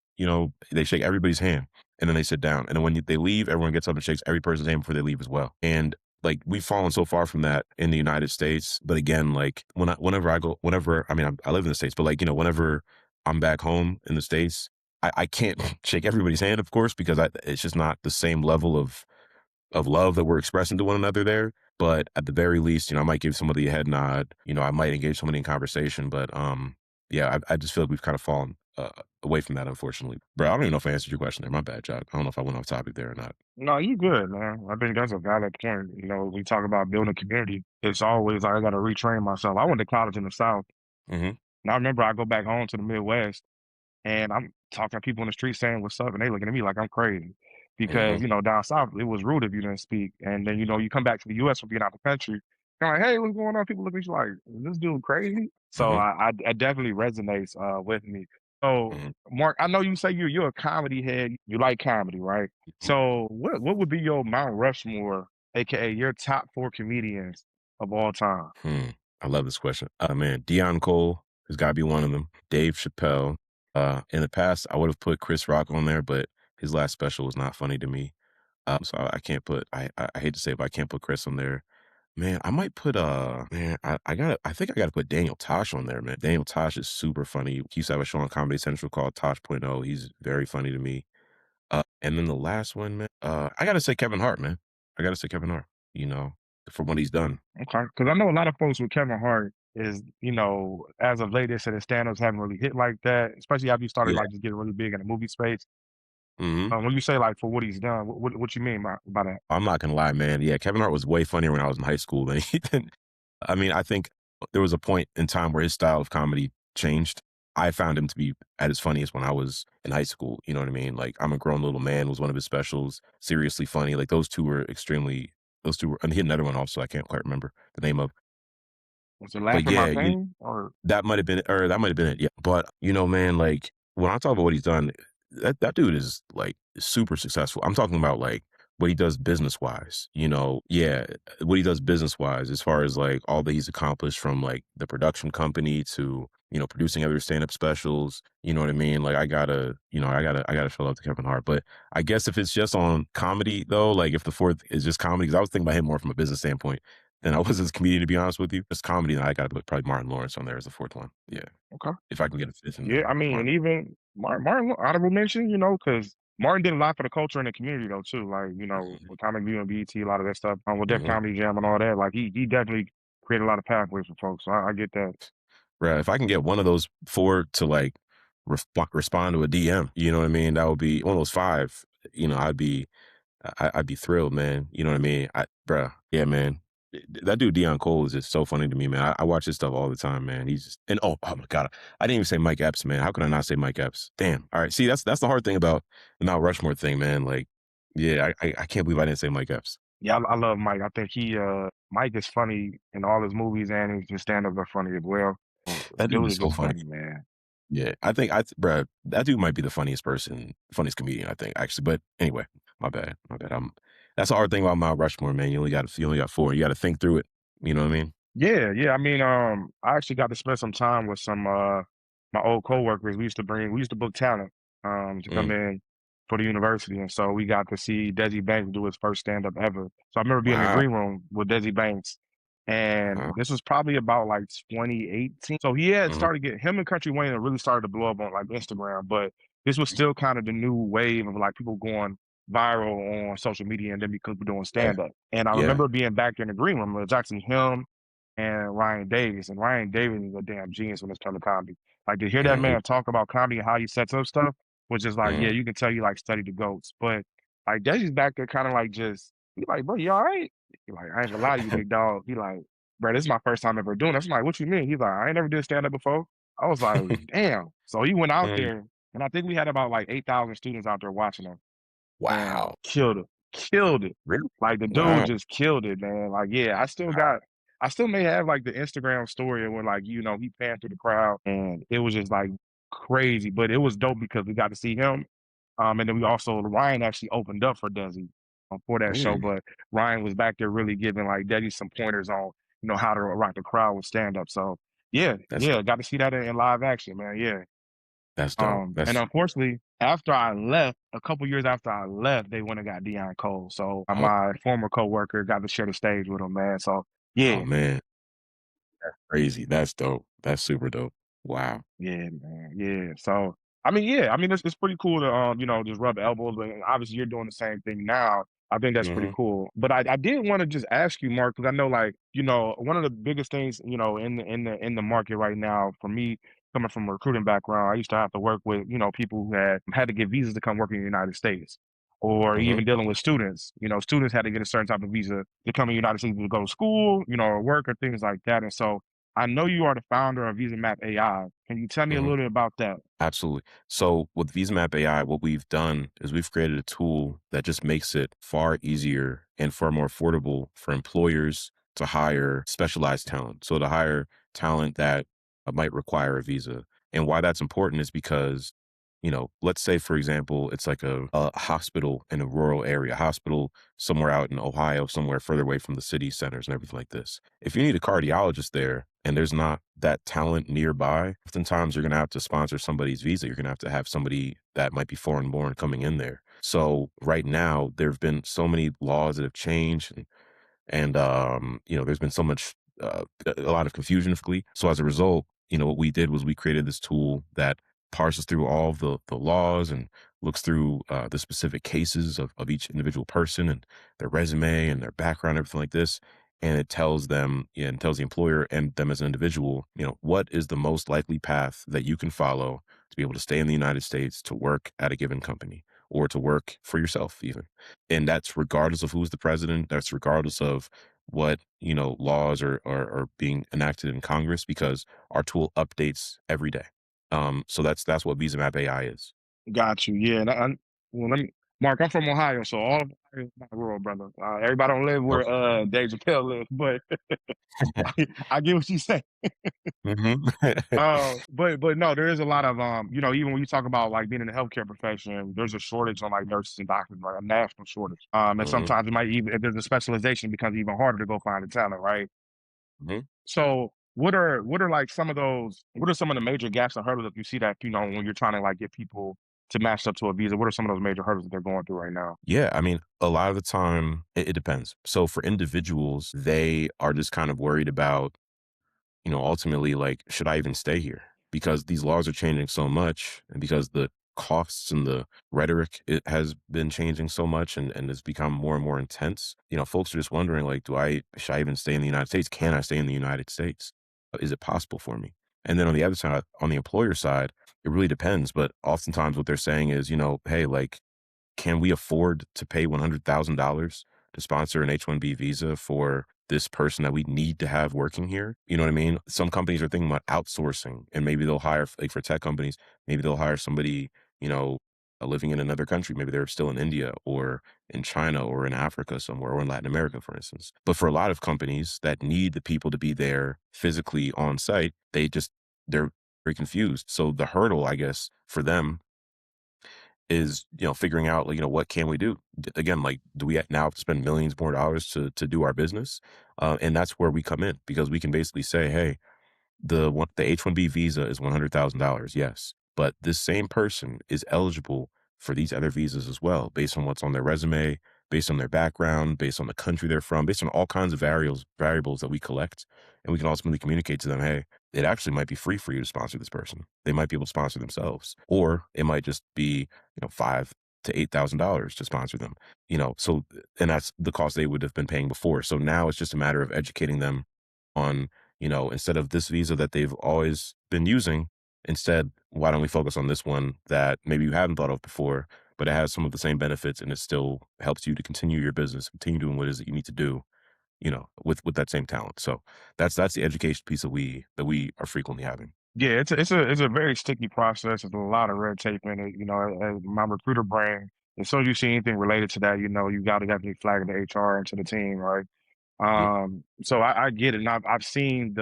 they shake everybody's hand and then they sit down. And then when they leave, everyone gets up and shakes every person's hand before they leave as well. And like we've fallen so far from that in the United States. But again, like whenever I mean, I live in the States, but like, whenever I'm back home in the States, I can't shake everybody's hand, of course, because it's just not the same level of love that we're expressing to one another there. But at the very least, I might give somebody a head nod. I might engage somebody in conversation. But yeah, I just feel like we've kind of fallen away from that, unfortunately. Bro, I don't even know if I answered your question there. My bad, Jack. I don't know if I went off topic there or not. No, you good, man. I think that's a valid point. We talk about building community. It's always like I got to retrain myself. I went to college in the South. Hmm. And I remember I go back home to the Midwest and I'm talking to people in the street saying what's up, and they looking at me like I'm crazy. Because, Hmm. down south, it was rude if you didn't speak. And then, you come back to the US from being out the country, you're like, hey, what's going on? People look at you like, is this dude crazy? So Hmm. I definitely resonates with me. So Hmm. Mark, I know you say you're a comedy head. You like comedy, right? So what would be your Mount Rushmore, aka your top four comedians of all time? Hmm. I love this question. Man, Dion Cole has got to be one of them. Dave Chappelle. In the past, I would have put Chris Rock on there, but his last special was not funny to me. So I can't put. I hate to say it, but I can't put Chris on there. Man, I might put man, I think I gotta put Daniel Tosh on there, man. Daniel Tosh is super funny. He used to have a show on Comedy Central called Tosh.0. He's very funny to me. And then the last one, man, I gotta say Kevin Hart, man. I gotta say Kevin Hart, you know, for what he's done. Okay, because I know a lot of folks with Kevin Hart is, as of late, they said his stand-ups haven't really hit like that, especially after you started Yeah. like just getting really big in the movie space. Mhm. When you say like for what he's done, what you mean by that? I'm not gonna lie, man. Yeah, Kevin Hart was way funnier when I was in high school than I mean, I think there was a point in time where his style of comedy changed. I found him to be at his funniest when I was in high school. You know what I mean? Like, I'm a Grown Little Man was one of his specials. Seriously funny. Like those two were, and he had another one also. I can't quite remember the name of. Was it But laughing my yeah, pain or that might have been it. Yeah. But man, like when I talk about what he's done, that dude is like super successful. I'm talking about like what he does business wise, yeah, what he does business wise as far as like all that he's accomplished from like the production company to, producing other stand-up specials, you know what I mean? Like I gotta show love to Kevin Hart. But I guess if it's just on comedy though, like if the fourth is just comedy, because I was thinking about him more from a business standpoint than I was as a comedian, to be honest with you. Just comedy, and I gotta put probably Martin Lawrence on there as the fourth one. Yeah. okay? If I can get a fifth in Yeah, there. I mean, and Martin. even Martin honorable mention, because Martin did a lot for the culture and the community though too. Like, with Comic View and BET, a lot of that stuff, with Def Mhm. Comedy Jam and all that. Like he definitely created a lot of pathways for folks. So I get that. Right, if I can get one of those 4 to, like, respond to a DM, you know what I mean? That would be one of those 5, I'd be thrilled, man, you know what I mean? Bruh, yeah, man. That dude Dion Cole is just so funny to me, man. I watch his stuff all the time, man. He's just and oh my god, I didn't even say Mike Epps, man. How could I not say Mike Epps? Damn. Alright, see, that's the hard thing about the Mount Rushmore thing, man, like, yeah, I can't believe I didn't say Mike Epps. Yeah, I love Mike. I think Mike is funny in all his movies and his stand-ups are funny as well. That dude Dude is is so just funny. funny, man. Yeah, I think bruh, that dude might be the funniest comedian, I think, actually. But anyway, my bad, my bad. That's the hard thing about Mount Rushmore, man. You only got 4. You got to think through it. You know what I mean? Yeah, yeah. I mean, I actually got to spend some time with some my old coworkers. We used to book talent to come Mm. in for the university. And so we got to see Desi Banks do his first stand-up ever. So I remember being in the Wow. green room with Desi Banks. And Uh-huh. this was probably about like 2018. So he had Mhm. started getting him and Country Wayne had really started to blow up on like Instagram, but this was still kind of the new wave of like people going viral on social media and then because we're doing Yeah. stand up. And I Yeah. remember being back there in the green room. It was actually him and Ryan Davis. And Ryan Davis is a damn genius when it's come to comedy. Like to hear that Mhm. man talk about comedy and how he sets up stuff was just like, yeah, Mhm. you can tell you like study the goats. But like Deji's back there kind of like just he like, bro, you all right? He like, I ain't gonna lie to you, big dog. He like, bro, this is my first time ever doing this. I'm like, what you mean? He's like, I ain't never did stand up before. I was like, damn. So he went out Mhm. there, and I think we had about like 8,000 students out there watching him, and Wow. killed it. Really? Like the dude Wow. just killed it, man. Like, yeah, I still may have like the Instagram story when like he panned through the crowd, and it was just like crazy, but it was dope because we got to see him. And then we also Ryan actually opened up for Desi for that show, Mm. but Ryan was back there really giving like Desi some pointers on how to rock the crowd with stand up. So yeah, That's yeah, dope. got to see that in live action, man. Yeah. That's dope. And That's unfortunately, after I left, a couple years after I left, they went and got Deion Cole. So oh, my former coworker got to share the stage with him, man. So oh yeah, man. That's crazy. That's dope. That's super dope. Wow. yeah, man. Yeah. So I mean, yeah, I mean it's pretty cool to just rub elbows. And obviously you're doing the same thing now. I think that's pretty Mhm. cool. But I did want to just ask you, Mark, because I know like, one of the biggest things, in the market right now for me coming from a recruiting background, I used to have to work with, people who had to get visas to come work in the United States. Or Mhm. even dealing with students. Students had to get a certain type of visa to come in the United States to go to school, or work or things like that. And so I know you are the founder of VisaMap AI. Can you tell me a Mhm. little bit about that? Absolutely. So with VisaMap AI, what we've done is we've created a tool that just makes it far easier and far more affordable for employers to hire specialized talent. So to hire talent that might require a visa. And why that's important is because, let's say, for example, it's like a hospital in a rural area, hospital somewhere out in Ohio, somewhere further away from the city centers and everything like this. If you need a cardiologist there and there's not that talent nearby, oftentimes you're going to have to sponsor somebody's visa. You're going to have somebody that might be foreign born coming in there. So right now, there have been so many laws that have changed and there's been so much, a lot of confusion. So as a result, what we did was we created this tool that parses through all of the laws and looks through the specific cases of each individual person and their resume and their background, everything like this. And it tells them, and tells the employer and them as an individual, what is the most likely path that you can follow to be able to stay in the United States to work at a given company or to work for yourself, even. And that's regardless of who's the president. That's regardless of what, laws are being enacted in Congress, because our tool updates every day. So that's what VisaMap AI is. Got you. Yeah. Well, Mark, I'm from Ohio, so all of Ohio is my world, brother. Everybody don't live where Okay. Dave Chappelle lives, but I get what you say. hmm But no, there is a lot of even when you talk about like being in the healthcare profession, there's a shortage on like nurses and doctors, like a national shortage. And hmm sometimes it might even if there's a specialization, it becomes even harder to go find the talent, right? hmm So what are like some of those what are some of the major gaps and hurdles that you see that, when you're trying to like get people to match up to a visa? What are some of those major hurdles that they're going through right now? Yeah, I mean, a lot of the time it depends. So for individuals, they are just kind of worried about, ultimately, like, should I even stay here? Because these laws are changing so much, and because the costs and the rhetoric, it has been changing so much and has become more and more intense. Folks are just wondering, like, should I even stay in the United States? Can I stay in the United States? Is it possible for me? And then on the other side, on the employer side, it really depends. But oftentimes what they're saying is, hey, like, can we afford to pay $100,000 to sponsor an H-1B visa for this person that we need to have working here? You know what I mean? Some companies are thinking about outsourcing, and maybe they'll hire, like for tech companies, maybe they'll hire somebody, you know, living in another country. Maybe they're still in India or in China or in Africa somewhere or in Latin America, for instance. But for a lot of companies that need the people to be there physically on site, they're very confused. So the hurdle, I guess, for them is, figuring out, like, what can we do? Again, like, do we now have to spend millions more dollars to do our business? And that's where we come in, because we can basically say, hey, the H-1B visa is $100,000, yes, but this same person is eligible for these other visas as well, based on what's on their resume, based on their background, based on the country they're from, based on all kinds of variables that we collect, and we can ultimately communicate to them, hey, it actually might be free for you to sponsor this person. They might be able to sponsor themselves, or it might just be, $5 to $8,000 to sponsor them. So and that's the cost they would have been paying before. So now it's just a matter of educating them on, instead of this visa that they've always been using, instead, why don't we focus on this one that maybe you haven't thought of before, but it has some of the same benefits and it still helps you to continue your business, continue doing what it is that you need to do, with that same talent. So that's the education piece that we are frequently having. Yeah, it's a very sticky process. There's a lot of red tape in it. As my recruiter brain, as soon as you see anything related to that, you got to definitely flag the HR into the team, right? Mhm, So I get it, and I've seen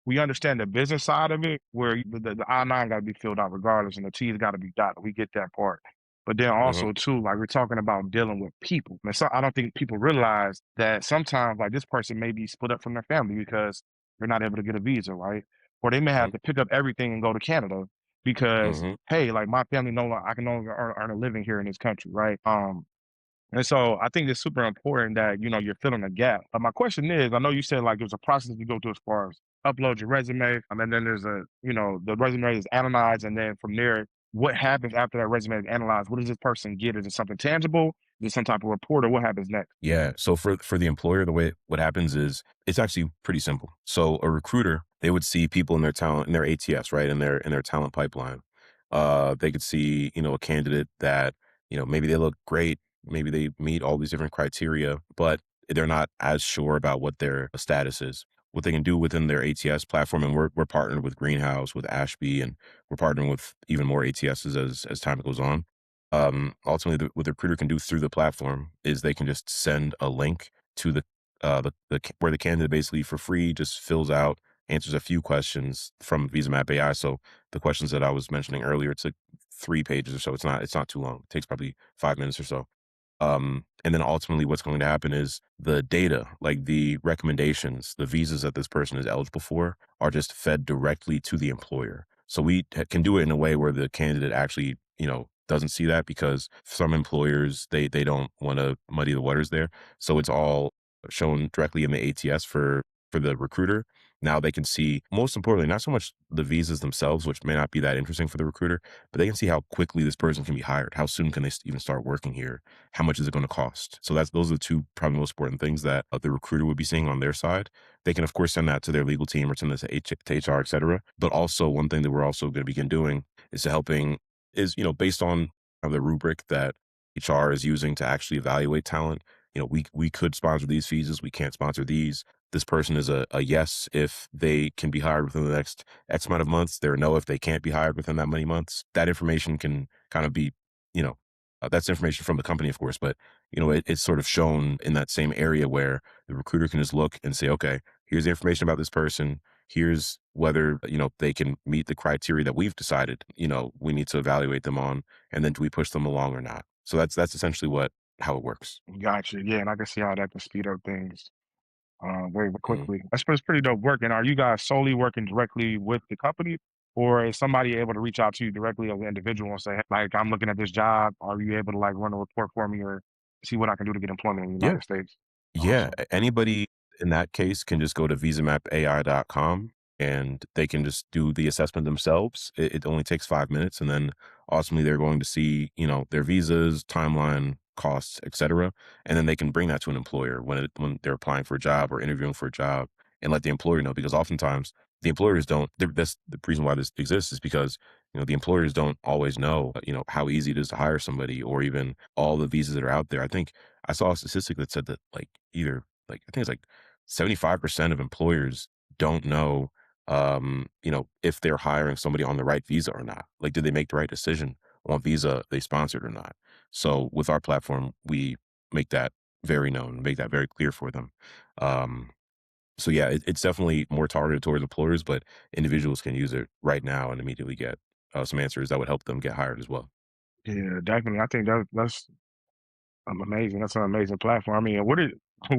we understand the business side of it, where the I-9 got to be filled out regardless, and the T's got to be dotted. We get that part, but then mhm, also too, like we're talking about dealing with people. And so I don't think people realize that sometimes, like this person may be split up from their family because they're not able to get a visa, right? Or they may have mhm, to pick up everything and go to Canada because, mhm. hey, like my family no longer, I can no longer earn a living here in this country, right? And so I think it's super important that, you're filling a gap. But my question is, I know you said like there's a process you go through as far as upload your resume, and then there's the resume is analyzed, and then from there, what happens after that resume is analyzed? What does this person get? Is it something tangible? Is it some type of report, or what happens next? Yeah. So for the employer, the way what happens is it's actually pretty simple. So a recruiter, they would see people in their talent in their ATS, right? In their talent pipeline. They could see, a candidate that, maybe they look great, maybe they meet all these different criteria, but they're not as sure about what their status is. What they can do within their ATS platform, and we're partnered with Greenhouse, with Ashby, and we're partnering with even more ATSs as time goes on. Ultimately, what the recruiter can do through the platform is they can just send a link to where the candidate basically for free just fills out, answers a few questions from VisaMapAI. So the questions that I was mentioning earlier, it's like 3 pages or so. It's not too long. It takes probably 5 minutes or so. And then ultimately what's going to happen is the data, like the recommendations, the visas that this person is eligible for are just fed directly to the employer. So can do it in a way where the candidate actually, doesn't see that because some employers, they don't want to muddy the waters there. So it's all shown directly in the ATS for the recruiter. Now they can see, most importantly, not so much the visas themselves, which may not be that interesting for the recruiter, but they can see how quickly this person can be hired. How soon can they even start working here? How much is it going to cost? So those are the two probably most important things that the recruiter would be seeing on their side. They can of course send that to their legal team or send this to HR, et cetera. But also one thing that we're also going to begin doing is based on the rubric that HR is using to actually evaluate talent. We could sponsor these visas. We can't sponsor these. This person is a yes if they can be hired within the next X amount of months. They're a no if they can't be hired within that many months. That information can kind of be, you know, that's information from the company, of course, but it's sort of shown in that same area where the recruiter can just look and say, okay, here's the information about this person. Here's whether, they can meet the criteria that we've decided, we need to evaluate them on, and then do we push them along or not? So that's essentially how it works. Gotcha. Yeah, and I can see how that can speed up things very Mhm. quickly. That's pretty dope work. And are you guys solely working directly with the company, or is somebody able to reach out to you directly as an individual and say, "Hey, like, I'm looking at this job. Are you able to like run a report for me or see what I can do to get employment in the Yeah. United States?" Yeah, Awesome. anybody in that case can just go to visamapai.com and they can just do the assessment themselves. It only takes 5 minutes, and then ultimately they're going to see, their visas, timeline, costs, etc. And then they can bring that to an employer when they're applying for a job or interviewing for a job, and let the employer know, because oftentimes the employers don't. That's the reason why this exists, is because the employers don't always know, how easy it is to hire somebody, or even all the visas that are out there. I think I saw a statistic that said that I think it's like 75% of employers don't know, if they're hiring somebody on the right visa or not. Like, did they make the right decision on visa they sponsored or not? So with our platform, we make that very known, make that very clear for them. Um, so yeah, it's definitely more targeted towards employers, but individuals can use it right now and immediately get some answers that would help them get hired as well. Yeah, definitely. I think that's amazing. That's an amazing platform. I mean, where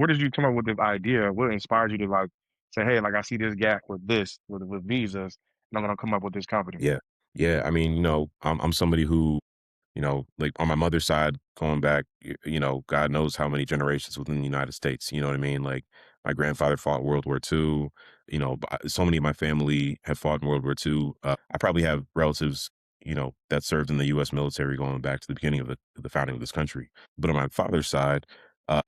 did you come up with this idea? What inspired you to like say, "Hey, like I see this gap with this with visas, and I'm gonna come up with this company." Yeah. Yeah. I mean, I'm somebody who, like on my mother's side, going back, God knows how many generations within the United States. You know what I mean? Like my grandfather fought World War II. So many of my family have fought in World War II. I probably have relatives, that served in the U.S. military going back to the beginning of the founding of this country. But on my father's side,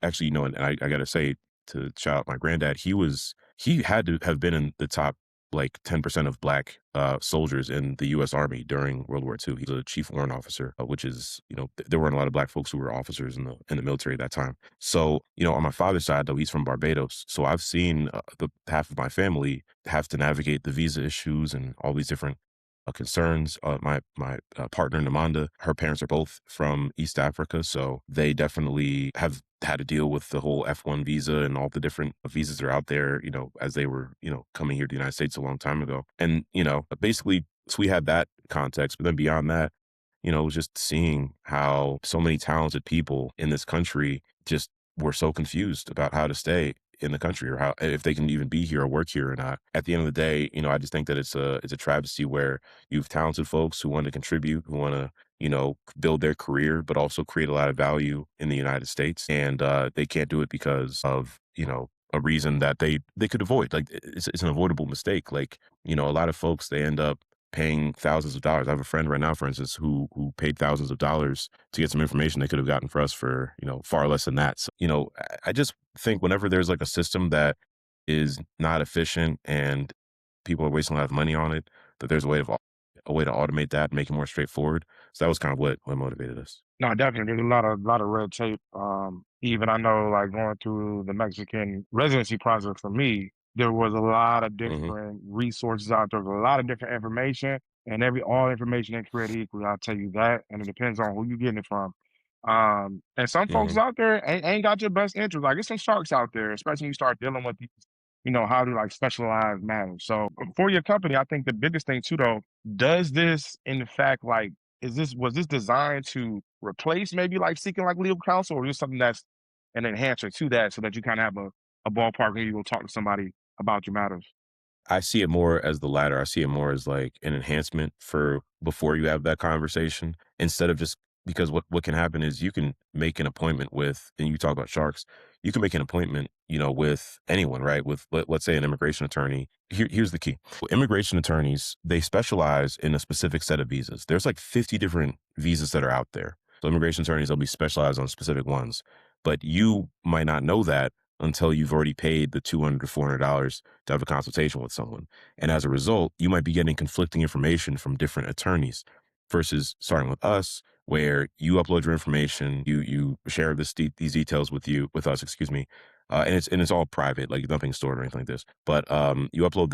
actually, and I got to say, to shout out my granddad, he had to have been in the top like 10% of black soldiers in the U.S. Army during World War II. He's a chief warrant officer, which is, there weren't a lot of black folks who were officers in the military at that time. So, on my father's side, though, he's from Barbados. So I've seen the half of my family have to navigate the visa issues and all these different concerns. My partner Namanda, her parents are both from East Africa, so they definitely have had to deal with the whole F1 visa and all the different visas that are out there. As they were coming here to the United States a long time ago, and basically, so we had that context. But then beyond that, it was just seeing how so many talented people in this country just were so confused about how to stay in the country or how if they can even be here or work here or not. At the end of the day, I just think that it's a travesty where you have talented folks who want to contribute, who want to build their career, but also create a lot of value in the United States, and they can't do it because of a reason that they could avoid. Like it's an avoidable mistake. Like a lot of folks, they end up paying thousands of dollars. I have a friend right now, for instance, who paid thousands of dollars to get some information they could have gotten for us for, far less than that. So, I just think whenever there's like a system that is not efficient and people are wasting a lot of money on it, that there's a way to automate that, make it more straightforward. So that was kind of what motivated us. No, definitely. There's a lot of red tape. Even I know, like going through the Mexican residency process for me, there was a lot of Hmm. different resources out there, a lot of different information, and all information ain't created equally. I'll tell you that, and it depends on who you getting it from. And some folks Hmm. out there ain't got your best interest. Like, there's some sharks out there, especially when you start dealing with these, how to like specialize matters. So for your company, I think the biggest thing too, though, does this in fact like was this designed to replace maybe like seeking like legal counsel, or just something that's an enhancer to that so that you kind of have a ballpark when you go talk to somebody about your matters? I see it more as the latter. I see it more as like an enhancement for before you have that conversation instead of just because what can happen is you can make an appointment with, and you talk about sharks, you can make an appointment, with anyone, right? With let's say an immigration attorney. Here's the key. Immigration attorneys, they specialize in a specific set of visas. There's like 50 different visas that are out there. So immigration attorneys, they'll be specialized on specific ones. But you might not know that until you've already paid the $200 to $400 to have a consultation with someone. And as a result, you might be getting conflicting information from different attorneys versus starting with us, where you upload your information, you share these details with us, excuse me, and it's all private, like nothing's stored or anything like this. But you upload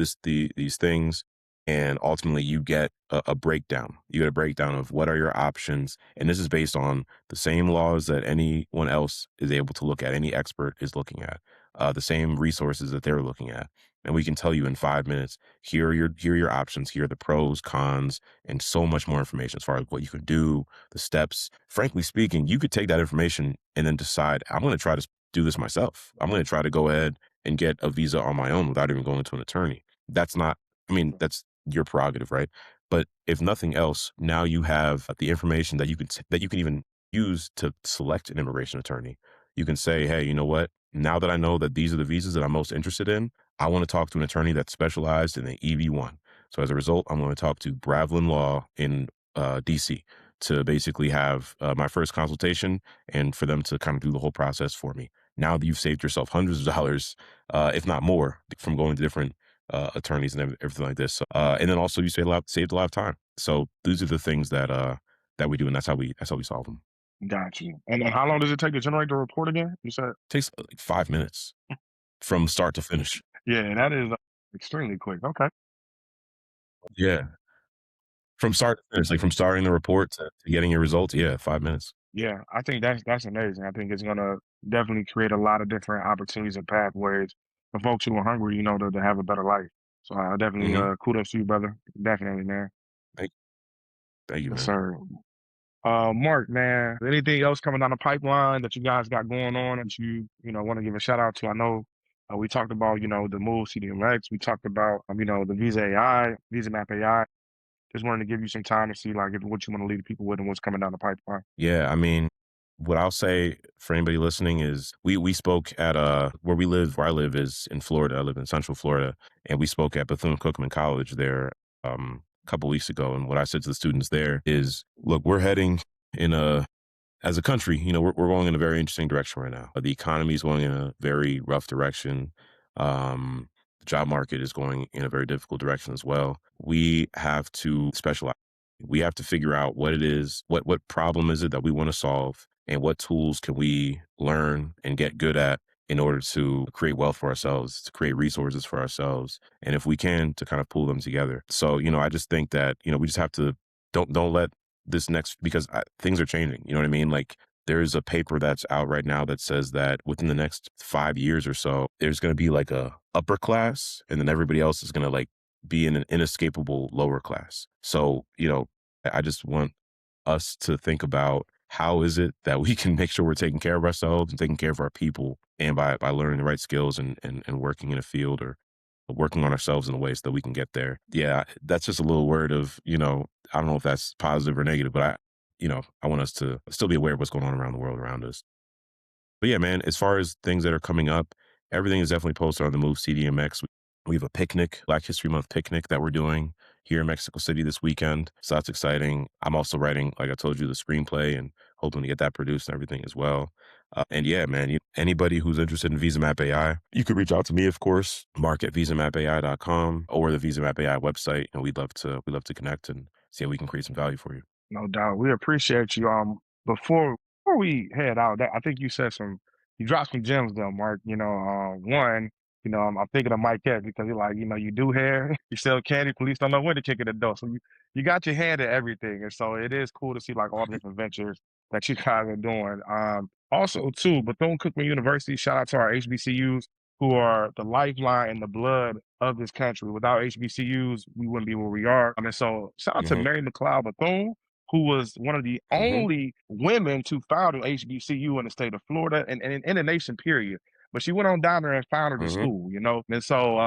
these things, and ultimately you get a breakdown. You get a breakdown of what are your options, and this is based on the same laws that anyone else is able to look at, any expert is looking at, the same resources that they're looking at. And we can tell you in 5 minutes, here are your options, here are the pros, cons, and so much more information as far as what you can do, the steps. Frankly speaking, you could take that information and then decide, I'm going to try to do this myself. I'm going to try to go ahead and get a visa on my own without even going to an attorney. That's not, I mean, that's your prerogative, right? But if nothing else, now you have the information that that you can even use to select an immigration attorney. You can say, hey, you know what? Now that I know that these are the visas that I'm most interested in, I want to talk to an attorney that's specialized in the EB1. So as a result, I'm going to talk to Bravlin Law in DC to basically have my first consultation and for them to kind of do the whole process for me. Now that you've saved yourself hundreds of dollars, if not more, from going to different attorneys and everything like this. So, and then also you saved a lot of time. So these are the things that we do, and that's how we solve them. Got you. And then how long does it take to generate the report again? You said? Takes like 5 minutes from start to finish. Yeah, that is extremely quick. Okay. Yeah, from start to finish, like from starting the report to getting your results. Yeah, 5 minutes. Yeah, I think that's amazing. I think it's gonna definitely create a lot of different opportunities and pathways for folks who are hungry, to have a better life. So I definitely Hmm. kudos to you, brother. Definitely, man. Thank, thank you, Yes, man. sir. Mark, man, anything else coming down the pipeline that you guys got going on that you want to give a shout out to? I know we talked about, the Move CDMX. We talked about, the Visa AI, Visa Map AI. just wanted to give you some time to see like if, what you want to leave the people with and what's coming down the pipeline. Yeah, I mean, what I'll say for anybody listening is we spoke at where I live is in Florida. I live in Central Florida, and we spoke at Bethune-Cookman College there a couple weeks ago. And what I said to the students there is, look, we're heading in a as a country, we're going in a very interesting direction right now. The economy is going in a very rough direction. The job market is going in a very difficult direction as well. We have to specialize. We have to figure out what it is, what problem is it that we want to solve, and what tools can we learn and get good at in order to create wealth for ourselves, to create resources for ourselves, and if we can, to kind of pull them together. So, I just think that we just have to don't let this next because things are changing. You know what I mean? Like there's a paper that's out right now that says that within the next 5 years or so, there's going to be like a upper class, and then everybody else is going to like be in an inescapable lower class. So I just want us to think about how is it that we can make sure we're taking care of ourselves and taking care of our people, and by learning the right skills and working in a field or working on ourselves in a way so that we can get there. Yeah, that's just a little word of, I don't know if that's positive or negative, but I want us to still be aware of what's going on around the world around us. But yeah, man, as far as things that are coming up, everything is definitely posted on the Move CDMX. We have a picnic, Black History Month picnic that we're doing here in Mexico City this weekend. So that's exciting. I'm also writing, like I told you, the screenplay and hoping to get that produced and everything as well. And yeah, man, anybody who's interested in VisaMap AI, you could reach out to me, of course, Mark at VisaMapAI.com or the VisaMap AI website. And we'd love to connect and see how we can create some value for you. No doubt. We appreciate you. Before we head out, I think you dropped some gems though, Mark. One, I'm thinking of Mike Ed because you're like, you do hair, you sell candy, police don't know when to kick it the door. So you got your hand in everything. And so it is cool to see like all the different ventures that you guys are doing. Also too, Bethune-Cookman University, shout out to our HBCUs who are the lifeline and the blood of this country. Without HBCUs, we wouldn't be where we are. I mean, so shout out to Hmm. Mary McLeod Bethune, who was one of the Hmm. only women to found an HBCU in the state of Florida and in the nation, period. But she went on down there and founded the Hmm. school. And so,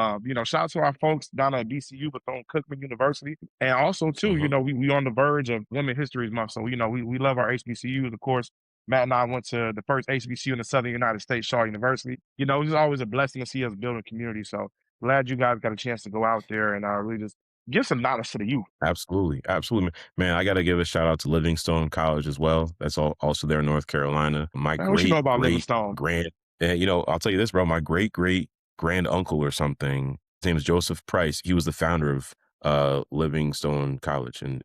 shout out to our folks down at BCU, Bethune-Cookman University. And also, too, Hmm. we on the verge of Women History Month. So, we love our HBCUs. Of course, Matt and I went to the first HBCU in the Southern United States, Shaw University. It's always a blessing to see us build a community. So glad you guys got a chance to go out there and really just give some knowledge to the youth. Absolutely, absolutely, man. I got to give a shout out to Livingstone College as well. That's also there in North Carolina. My Man, what you know great about great Livingstone? grand, and I'll tell you this, bro. My great great grand uncle or something. His name is Joseph Price. He was the founder of Livingstone College in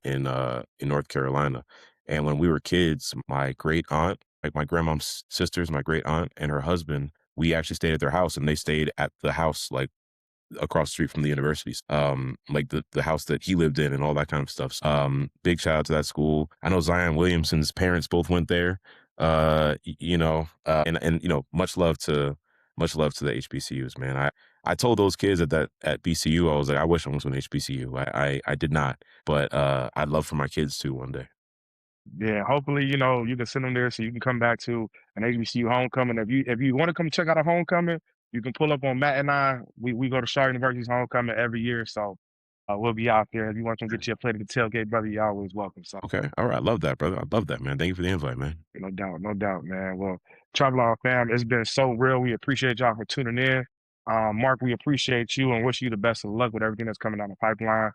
North Carolina. And when we were kids, my great aunt, like my grandmom's sisters, my great aunt and her husband, we actually stayed at their house, and they stayed at the house like across the street from the universities, like the house that he lived in and all that kind of stuff. Big shout out to that school. I know Zion Williamson's parents both went there. And much love to the HBCUs, man. I told those kids at BCU, I was like, I wish I was an HBCU. I did not, but I'd love for my kids to one day. Yeah, hopefully, you can send them there so you can come back to an HBCU homecoming. If you want to come check out a homecoming, you can pull up on Matt and I. We go to Shaw University's homecoming every year, so we'll be out there. If you want to get you a plate of the tailgate, brother, you're always welcome. So Okay, all right, I love that, brother. I love that, man. Thank you for the invite, man. no doubt, man. Well, Travel On fam, it's been so real. We appreciate y'all for tuning in. Mark, we appreciate you and wish you the best of luck with everything that's coming down the pipeline.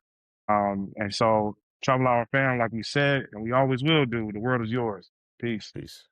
And so Travel On fam, like we said, and we always will do, the world is yours. Peace. Peace.